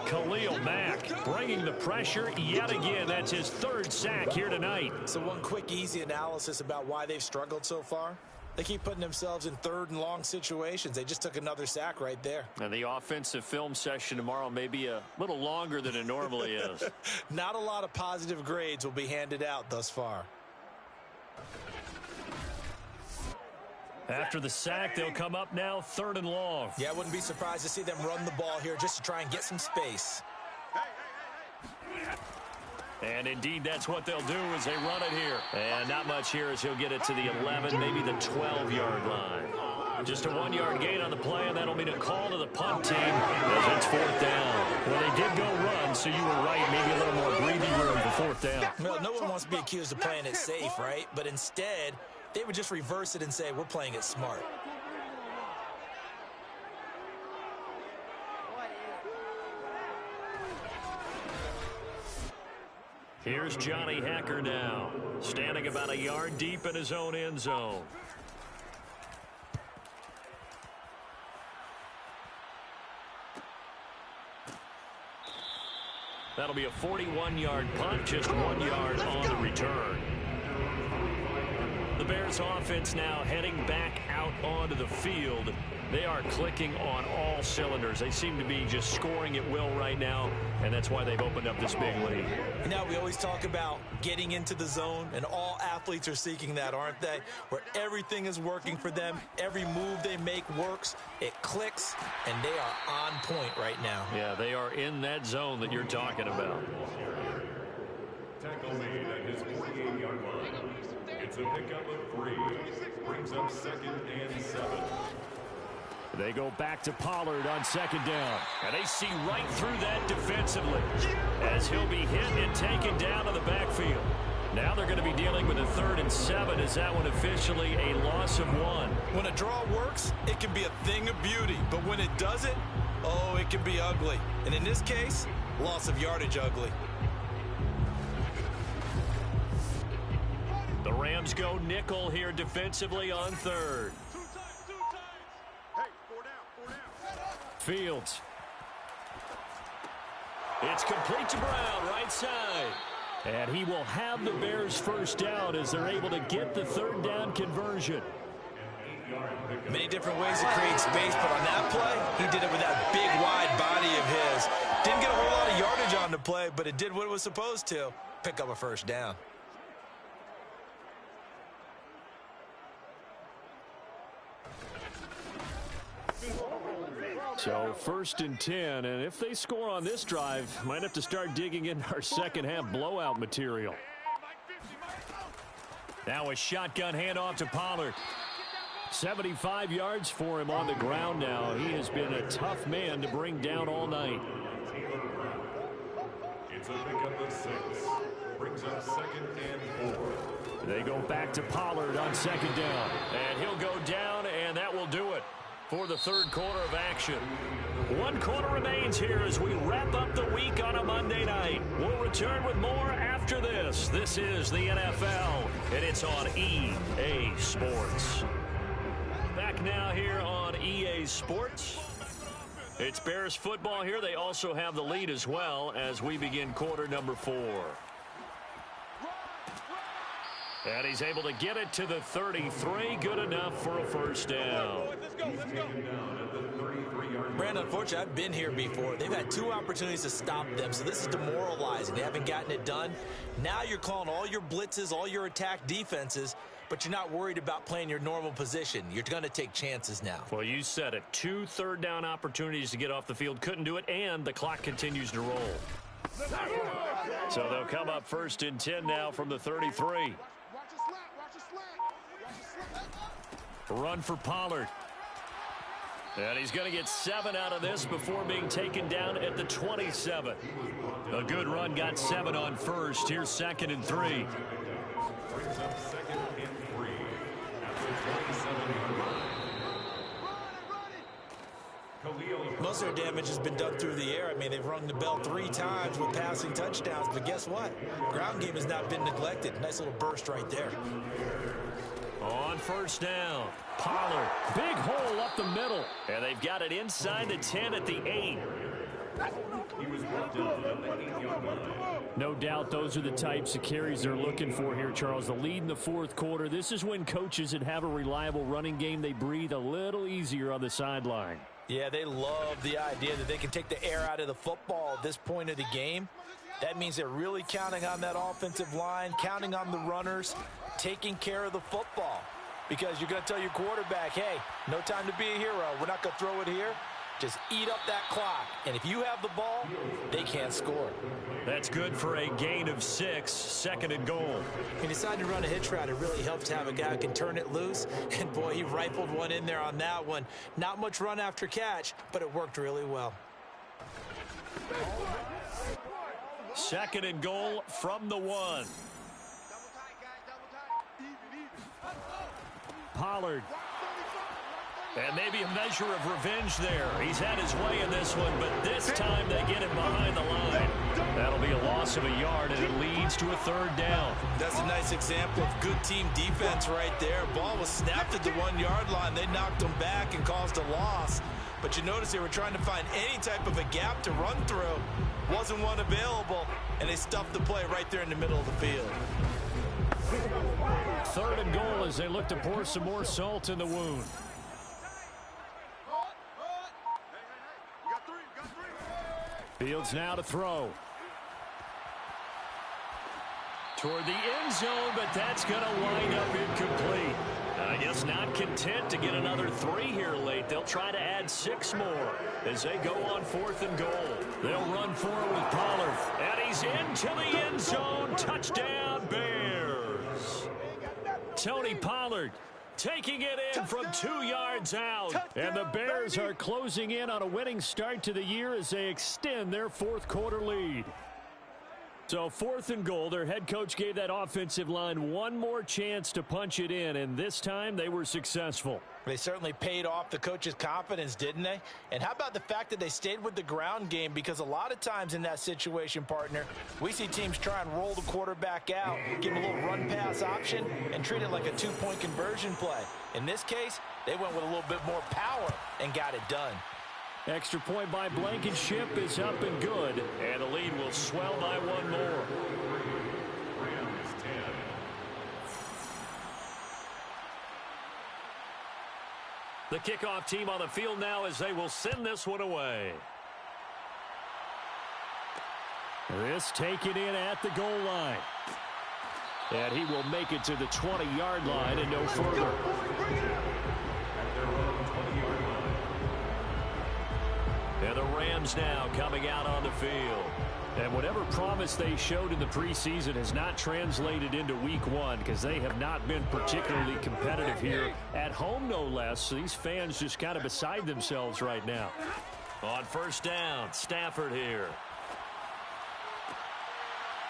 Khalil Mack bringing the pressure yet again. That's his 3rd sack here tonight. So one quick, easy analysis about why they've struggled so far. They keep putting themselves in 3rd and long situations. They just took another sack right there. And the offensive film session tomorrow may be a little longer than it normally is. Not a lot of positive grades will be handed out thus far. After the sack, they'll come up now 3rd and long. Yeah, I wouldn't be surprised to see them run the ball here just to try and get some space. And indeed, that's what they'll do as they run it here. And not much here as he'll get it to the 11, maybe the 12-yard line. Just a 1-yard gain on the play, and that'll mean a call to the punt team as it's 4th down. Well, they did go run, so you were right. Maybe a little more breathing room for 4th down. Well, no one wants to be accused of playing it safe, right? But instead, they would just reverse it and say, we're playing it smart. Here's Johnny Hacker now, standing about a yard deep in his own end zone. That'll be a 41-yard punt, just 1 yard on the return. The Bears offense now heading back out onto the field. They are clicking on all cylinders. They seem to be just scoring at will right now, and that's why they've opened up this big lead. You know, we always talk about getting into the zone, and all athletes are seeking that, aren't they? Where everything is working for them. Every move they make works. It clicks, and they are on point right now. Yeah, they are in that zone that you're talking about. Tackle made at his 48-yard line. It's a pickup of 3. Brings up 2nd and 7. They go back to Pollard on 2nd down. And they see right through that defensively as he'll be hit and taken down to the backfield. Now they're going to be dealing with a 3rd and 7. Is that one officially a loss of 1? When a draw works, it can be a thing of beauty. But when it doesn't, oh, it can be ugly. And in this case, loss of yardage ugly. The Rams go nickel here defensively on 3rd. Fields. It's complete to Brown, right side. And he will have the Bears' 1st down as they're able to get the 3rd down conversion. Many different ways to create space, but on that play, he did it with that big, wide body of his. Didn't get a whole lot of yardage on the play, but it did what it was supposed to. Pick up a 1st down. So 1st and 10, and if they score on this drive, might have to start digging in our second half blowout material. Now a shotgun handoff to Pollard. 75 yards for him on the ground now. He has been a tough man to bring down all night. It's a pickup of 6. Brings up 2nd and 4. They go back to Pollard on 2nd down. And he'll go down, and that will do it for the 3rd quarter of action. 1 quarter remains here as we wrap up the week on a Monday night. We'll return with more after this. This is the NFL, and it's on EA Sports. Back now here on EA Sports. It's Bears football here. They also have the lead as well as we begin quarter number 4. And he's able to get it to the 33. Good enough for a first down. Let's go. Brandon, unfortunately, I've been here before. They've had 2 opportunities to stop them, so this is demoralizing. They haven't gotten it done. Now you're calling all your blitzes, all your attack defenses, but you're not worried about playing your normal position. You're going to take chances now. Well, you said it. 2 third-down opportunities to get off the field. Couldn't do it, and the clock continues to roll. So they'll come up 1st and 10 now from the 33. Run for Pollard. And he's going to get 7 out of this before being taken down at the 27. A good run got 7 on first. Here's 2nd and 3. Brings up 2nd and 3 at the 27-yard line. Most of their damage has been done through the air. I mean, they've rung the bell 3 times with passing touchdowns, but guess what? Ground game has not been neglected. Nice little burst right there. On 1st down, Pollard, big hole up the middle, and they've got it inside the 10 at the 8. He was brought down at the 8-yard line. No doubt those are the types of carries they're looking for here, Charles. The lead in the 4th quarter. This is when coaches that have a reliable running game, they breathe a little easier on the sideline. Yeah, they love the idea that they can take the air out of the football at this point of the game. That means they're really counting on that offensive line, counting on the runners, taking care of the football. Because you're going to tell your quarterback, hey, no time to be a hero. We're not going to throw it here. Just eat up that clock. And if you have the ball, they can't score. That's good for a gain of 6, 2nd and goal. He decided to run a hitch route. It really helps to have a guy who can turn it loose. And, boy, he rifled one in there on that one. Not much run after catch, but it worked really well. 2nd and goal from the 1. Pollard. And maybe a measure of revenge there. He's had his way in this one, but this time they get him behind the line. That'll be a loss of a yard, and it leads to a 3rd down. That's a nice example of good team defense right there. Ball was snapped at the 1-yard line. They knocked him back and caused a loss. But you notice they were trying to find any type of a gap to run through. Wasn't one available, and they stuffed the play right there in the middle of the field. 3rd and goal as they look to pour some more salt in the wound. Fields now to throw. Toward the end zone, but that's going to wind up incomplete. I guess not content to get another 3 here late. They'll try to add 6 more as they go on 4th and goal. They'll run for it with Pollard. And he's into the end zone. Touchdown, Bears. Tony Pollard taking it in from 2 yards out. And the Bears are closing in on a winning start to the year as they extend their 4th quarter lead. So 4th and goal, their head coach gave that offensive line one more chance to punch it in, and this time they were successful. They certainly paid off the coach's confidence, didn't they? And how about the fact that they stayed with the ground game? Because a lot of times in that situation, partner, we see teams try and roll the quarterback out, give him a little run-pass option, and treat it like a 2-point conversion play. In this case, they went with a little bit more power and got it done. Extra point by Blankenship is up and good, and the lead will swell by 1 more. The kickoff team on the field now as they will send this one away. This taken in at the goal line. And he will make it to the 20-yard line and no further. And the Rams now coming out on the field. And whatever promise they showed in the preseason has not translated into week 1 because they have not been particularly competitive here at home, no less. So these fans just kind of beside themselves right now. On 1st down, Stafford here.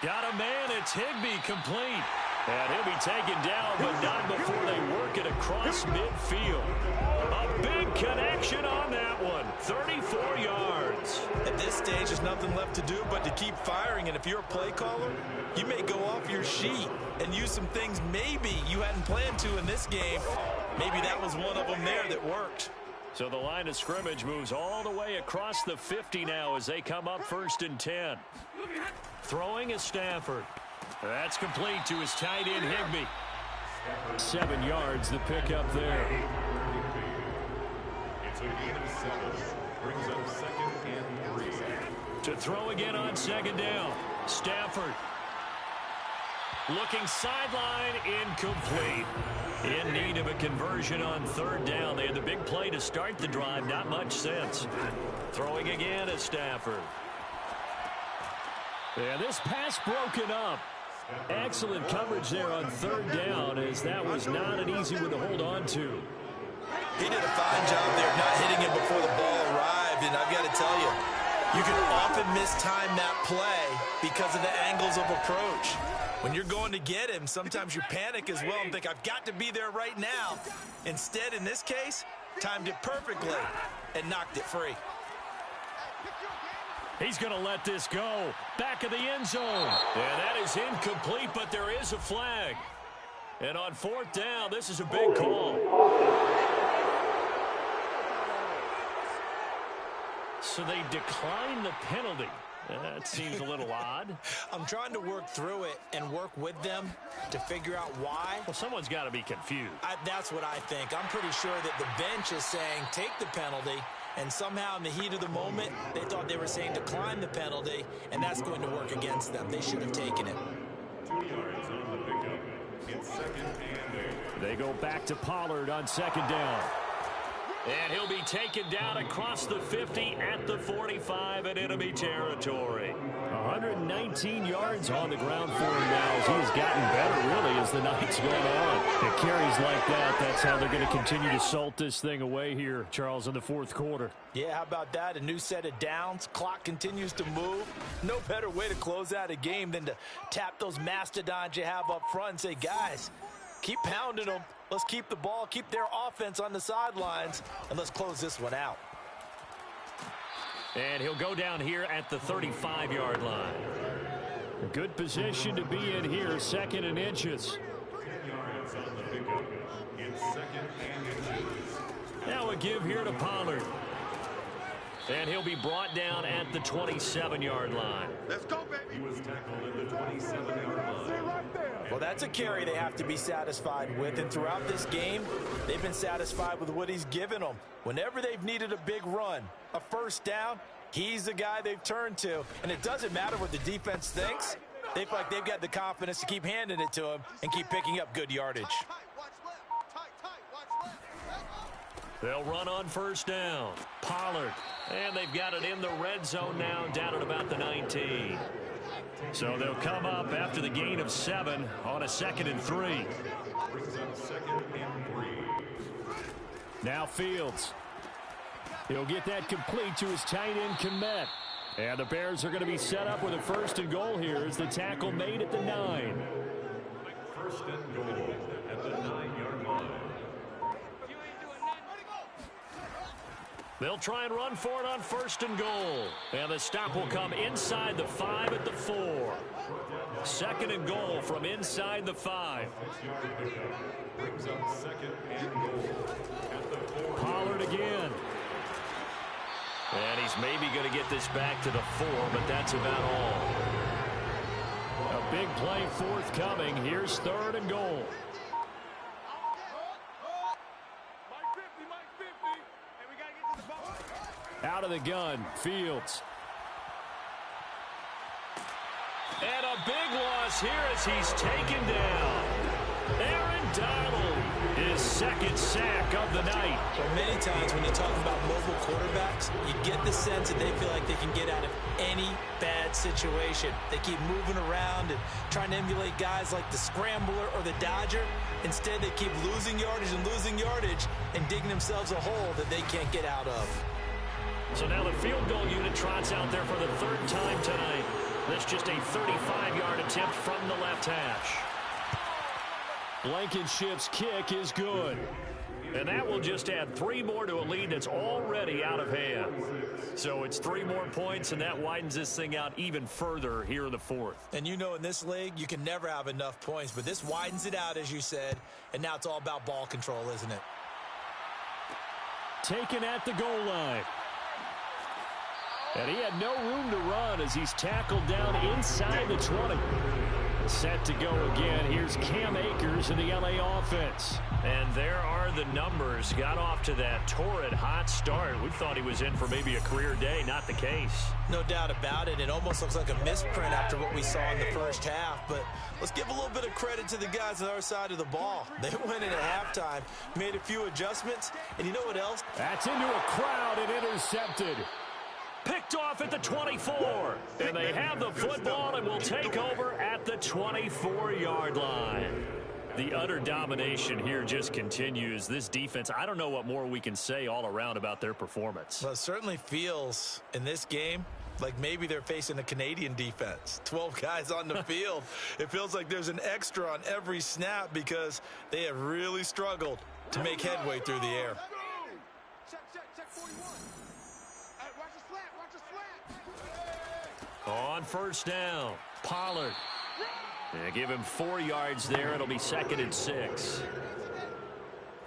Got a man, it's Higbee complete. And he'll be taken down, but not before they work it across midfield. A big connection on that one. 34 yards. At this stage, there's nothing left to do but to keep firing. And if you're a play caller, you may go off your sheet and use some things maybe you hadn't planned to in this game. Maybe that was one of them there that worked. So the line of scrimmage moves all the way across the 50 now as they come up 1st and 10. Throwing is Stafford. That's complete to his tight end, Higbee. 7 yards, the pickup there. It's a gain of 7. Brings up 2nd and 3. To throw again on 2nd down. Stafford. Looking sideline, incomplete. In need of a conversion on 3rd down. They had the big play to start the drive. Not much sense. Throwing again is Stafford. Yeah, this pass broken up. Excellent coverage there on 3rd down, as that was not an easy one to hold on to. He did a fine job there of not hitting him before the ball arrived, and I've got to tell you, you can often mistime that play because of the angles of approach. When you're going to get him, sometimes you panic as well and think, I've got to be there right now. Instead, in this case, timed it perfectly and knocked it free. He's going to let this go. Back of the end zone. And that is incomplete, but there is a flag. And on 4th down, this is a big call. So they decline the penalty. That seems a little odd. I'm trying to work through it and work with them to figure out why. Well, someone's got to be confused. That's what I think. I'm pretty sure that the bench is saying take the penalty, and somehow in the heat of the moment, they thought they were saying decline the penalty, and that's going to work against them. They should have taken it. 2 yards on the pickup. It's 2nd and 8. They go back to Pollard on 2nd down. And he'll be taken down across the 50 at the 45 in enemy territory. 119 yards on the ground for him now, as he's gotten better, really, as the night's gone on. It carries like that. That's how they're going to continue to salt this thing away here, Charles, in the 4th quarter. Yeah, how about that? A new set of downs. Clock continues to move. No better way to close out a game than to tap those mastodons you have up front and say, guys, keep pounding them. Let's keep the ball, keep their offense on the sidelines, and let's close this one out. And he'll go down here at the 35-yard line. A good position to be in here, 2nd and inches. 10 yards on the pickup. It's 2nd and inches. Now a give here to Pollard. And he'll be brought down at the 27-yard line. Let's go, baby. He was tackled at the 27-yard line. Well, that's a carry they have to be satisfied with, and throughout this game, they've been satisfied with what he's given them. Whenever they've needed a big run, a 1st down, he's the guy they've turned to, and it doesn't matter what the defense thinks. They feel like they've got the confidence to keep handing it to him and keep picking up good yardage. They'll run on 1st down. Pollard. And they've got it in the red zone now, down at about the 19. So they'll come up after the gain of 7 on a 2nd and 3. Brings up 2nd and 3. Now Fields. He'll get that complete to his tight end, Kmet. And the Bears are going to be set up with a 1st and goal here as the tackle made at the 9. 1st and goal at the 9-yard line. They'll try and run for it on 1st and goal. And the stop will come inside the 5 at the 4. 2nd and goal from inside the 5. 6-yard pickup. Brings up 2nd and goal at the 4. Pollard again. And he's maybe going to get this back to the 4, but that's about all. A big play forthcoming. Here's 3rd and goal. Out of the gun, Fields. And a big loss here as he's taken down. Aaron Donald, his 2nd sack of the night. So many times when you talk about mobile quarterbacks, you get the sense that they feel like they can get out of any bad situation. They keep moving around and trying to emulate guys like the Scrambler or the Dodger. Instead, they keep losing yardage and digging themselves a hole that they can't get out of. So now the field goal unit trots out there for the 3rd time tonight. That's just a 35-yard attempt from the left hash. Blankenship's kick is good. And that will just add 3 more to a lead that's already out of hand. So it's 3 more points, and that widens this thing out even further here in the 4th. And you know in this league, you can never have enough points, but this widens it out, as you said, and now it's all about ball control, isn't it? Taken at the goal line. And he had no room to run as he's tackled down inside the 20. Set to go again. Here's Cam Akers in the LA offense. And there are the numbers. Got off to that torrid hot start. We thought he was in for maybe a career day. Not the case. No doubt about it. It almost looks like a misprint after what we saw in the first half. But let's give a little bit of credit to the guys on our side of the ball. They went in at halftime, made a few adjustments, and you know what else? That's into a crowd and intercepted. Picked off at the 24. And they have the football and will take over at the 24-yard line. The utter domination here just continues. This defense, I don't know what more we can say all around about their performance. Well, it certainly feels in this game like maybe they're facing a Canadian defense. 12 guys on the field. It feels like there's an extra on every snap because they have really struggled to make headway through the air. On first down, Pollard. Yeah, give him 4 yards there. It'll be 2nd and 6.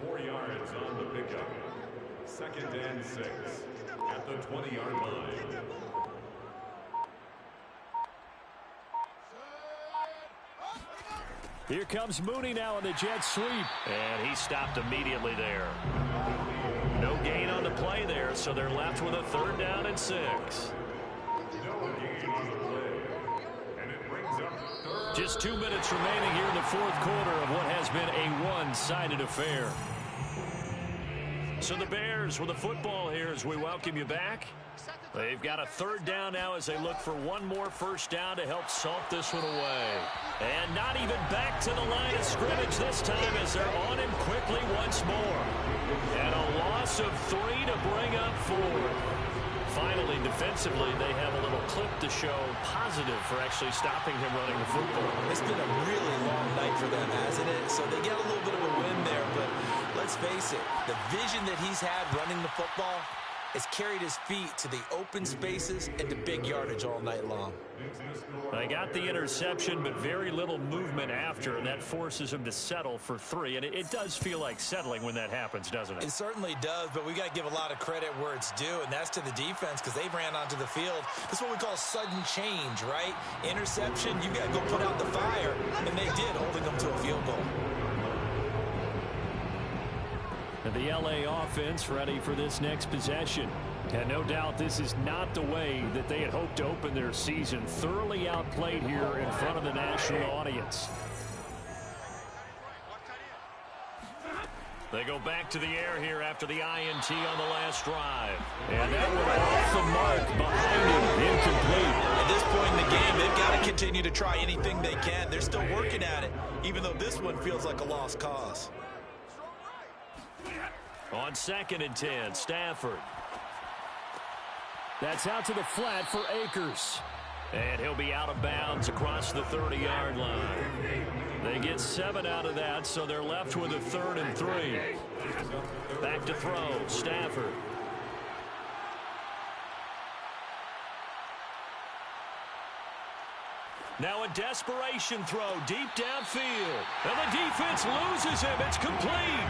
4 yards on the pickup. 2nd and 6 at the 20-yard line. Here comes Mooney now in the jet sweep. And he stopped immediately there. No gain on the play there, so they're left with a 3rd down and 6. Just 2 minutes remaining here in the 4th quarter of what has been a one-sided affair. So the Bears with the football here as we welcome you back. They've got a 3rd down now as they look for one more first down to help salt this one away. And not even back to the line of scrimmage this time as they're on him quickly once more. And a loss of 3 to bring up 4. Finally, defensively, they have a little clip to show positive for actually stopping him running the football. It's been a really long night for them, hasn't it? So they get a little bit of a win there, but let's face it, the vision that he's had running the football has carried his feet to the open spaces and to big yardage all night long. They got the interception, but very little movement after, and that forces him to settle for 3. And it does feel like settling when that happens, doesn't it? It certainly does, but we got to give a lot of credit where it's due, and that's to the defense because they ran onto the field. This is what we call sudden change, right? Interception, you got to go put out the fire, and they did, holding them to a field goal. And the LA offense ready for this next possession. And no doubt this is not the way that they had hoped to open their season. Thoroughly outplayed here in front of the national audience. They go back to the air here after the INT on the last drive. And that one off the mark behind him, incomplete. At this point in the game, they've got to continue to try anything they can. They're still working at it, even though this one feels like a lost cause. On 2nd and 10, Stafford. That's out to the flat for Akers. And he'll be out of bounds across the 30-yard line. They get 7 out of that, so they're left with a 3rd and 3. Back to throw, Stafford. Now a desperation throw deep downfield. And the defense loses him. It's complete.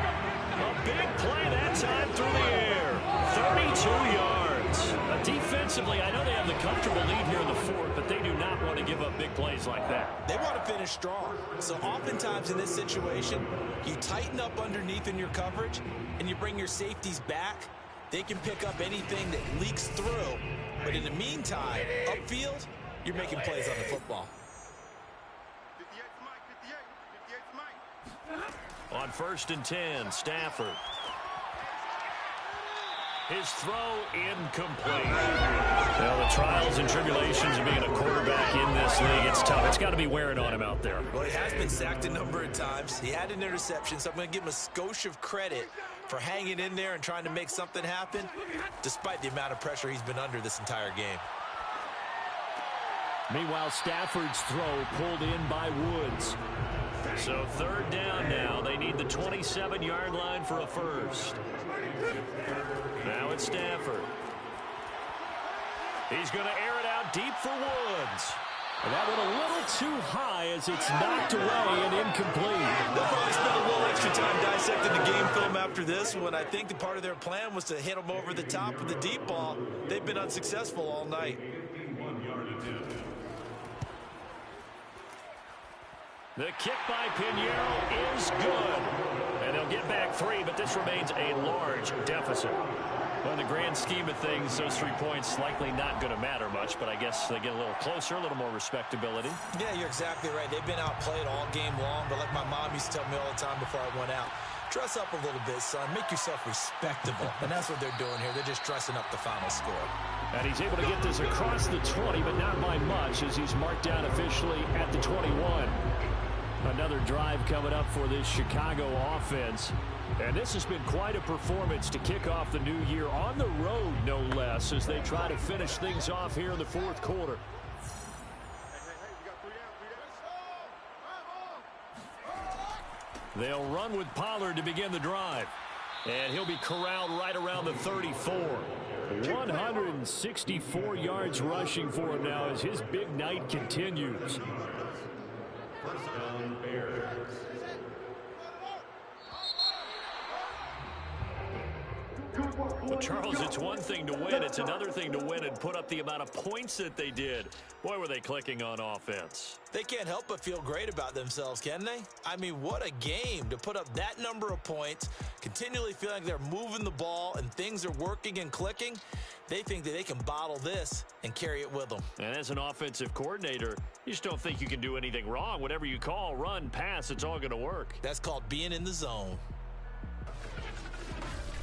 A big play that time through the air. 32 yards. Defensively, I know they have the comfortable lead here in the 4th, but they do not want to give up big plays like that. They want to finish strong. So oftentimes in this situation, you tighten up underneath in your coverage, and you bring your safeties back. They can pick up anything that leaks through. But in the meantime, upfield, you're making plays on the football. On 1st and 10, Stafford. His throw incomplete. Well, the trials and tribulations of being a quarterback in this league, it's tough. It's got to be wearing on him out there. Well, he has been sacked a number of times. He had an interception, so I'm going to give him a skosh of credit for hanging in there and trying to make something happen, despite the amount of pressure he's been under this entire game. Meanwhile, Stafford's throw pulled in by Woods. So 3rd down now. They need the 27-yard line for a first. Now it's Stafford. He's going to air it out deep for Woods. And that went a little too high as it's knocked away and incomplete. They'll probably spend a little extra time dissecting the game film after this one. I think the part of their plan was to hit them over the top with the deep ball. They've been unsuccessful all night. The kick by Pinheiro is good. And they'll get back 3, but this remains a large deficit. Well, in the grand scheme of things, those 3 points likely not going to matter much, but I guess they get a little closer, a little more respectability. Yeah, you're exactly right. They've been outplayed all game long, but like my mom used to tell me all the time before I went out, dress up a little bit, son. Make yourself respectable. And that's what they're doing here. They're just dressing up the final score. And he's able to get this across the 20, but not by much, as he's marked down officially at the 21. Another drive coming up for this Chicago offense. And this has been quite a performance to kick off the new year on the road, no less, as they try to finish things off here in the fourth quarter. They'll run with Pollard to begin the drive. And he'll be corralled right around the 34. 164 yards rushing for him now as his big night continues. First down, Bears. Well, Charles, it's one thing to win. It's another thing to win and put up the amount of points that they did. Boy, were they clicking on offense. They can't help but feel great about themselves, can they? I mean, what a game to put up that number of points, continually feeling like they're moving the ball and things are working and clicking. They think that they can bottle this and carry it with them. And as an offensive coordinator, you just don't think you can do anything wrong. Whatever you call, run, pass, it's all going to work. That's called being in the zone.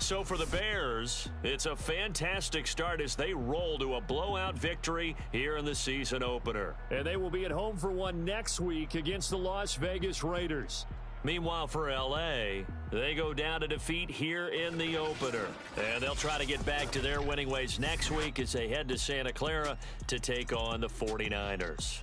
So for the Bears, it's a fantastic start as they roll to a blowout victory here in the season opener. And they will be at home for one next week against the Las Vegas Raiders. Meanwhile, for L.A., they go down to defeat here in the opener. And they'll try to get back to their winning ways next week as they head to Santa Clara to take on the 49ers.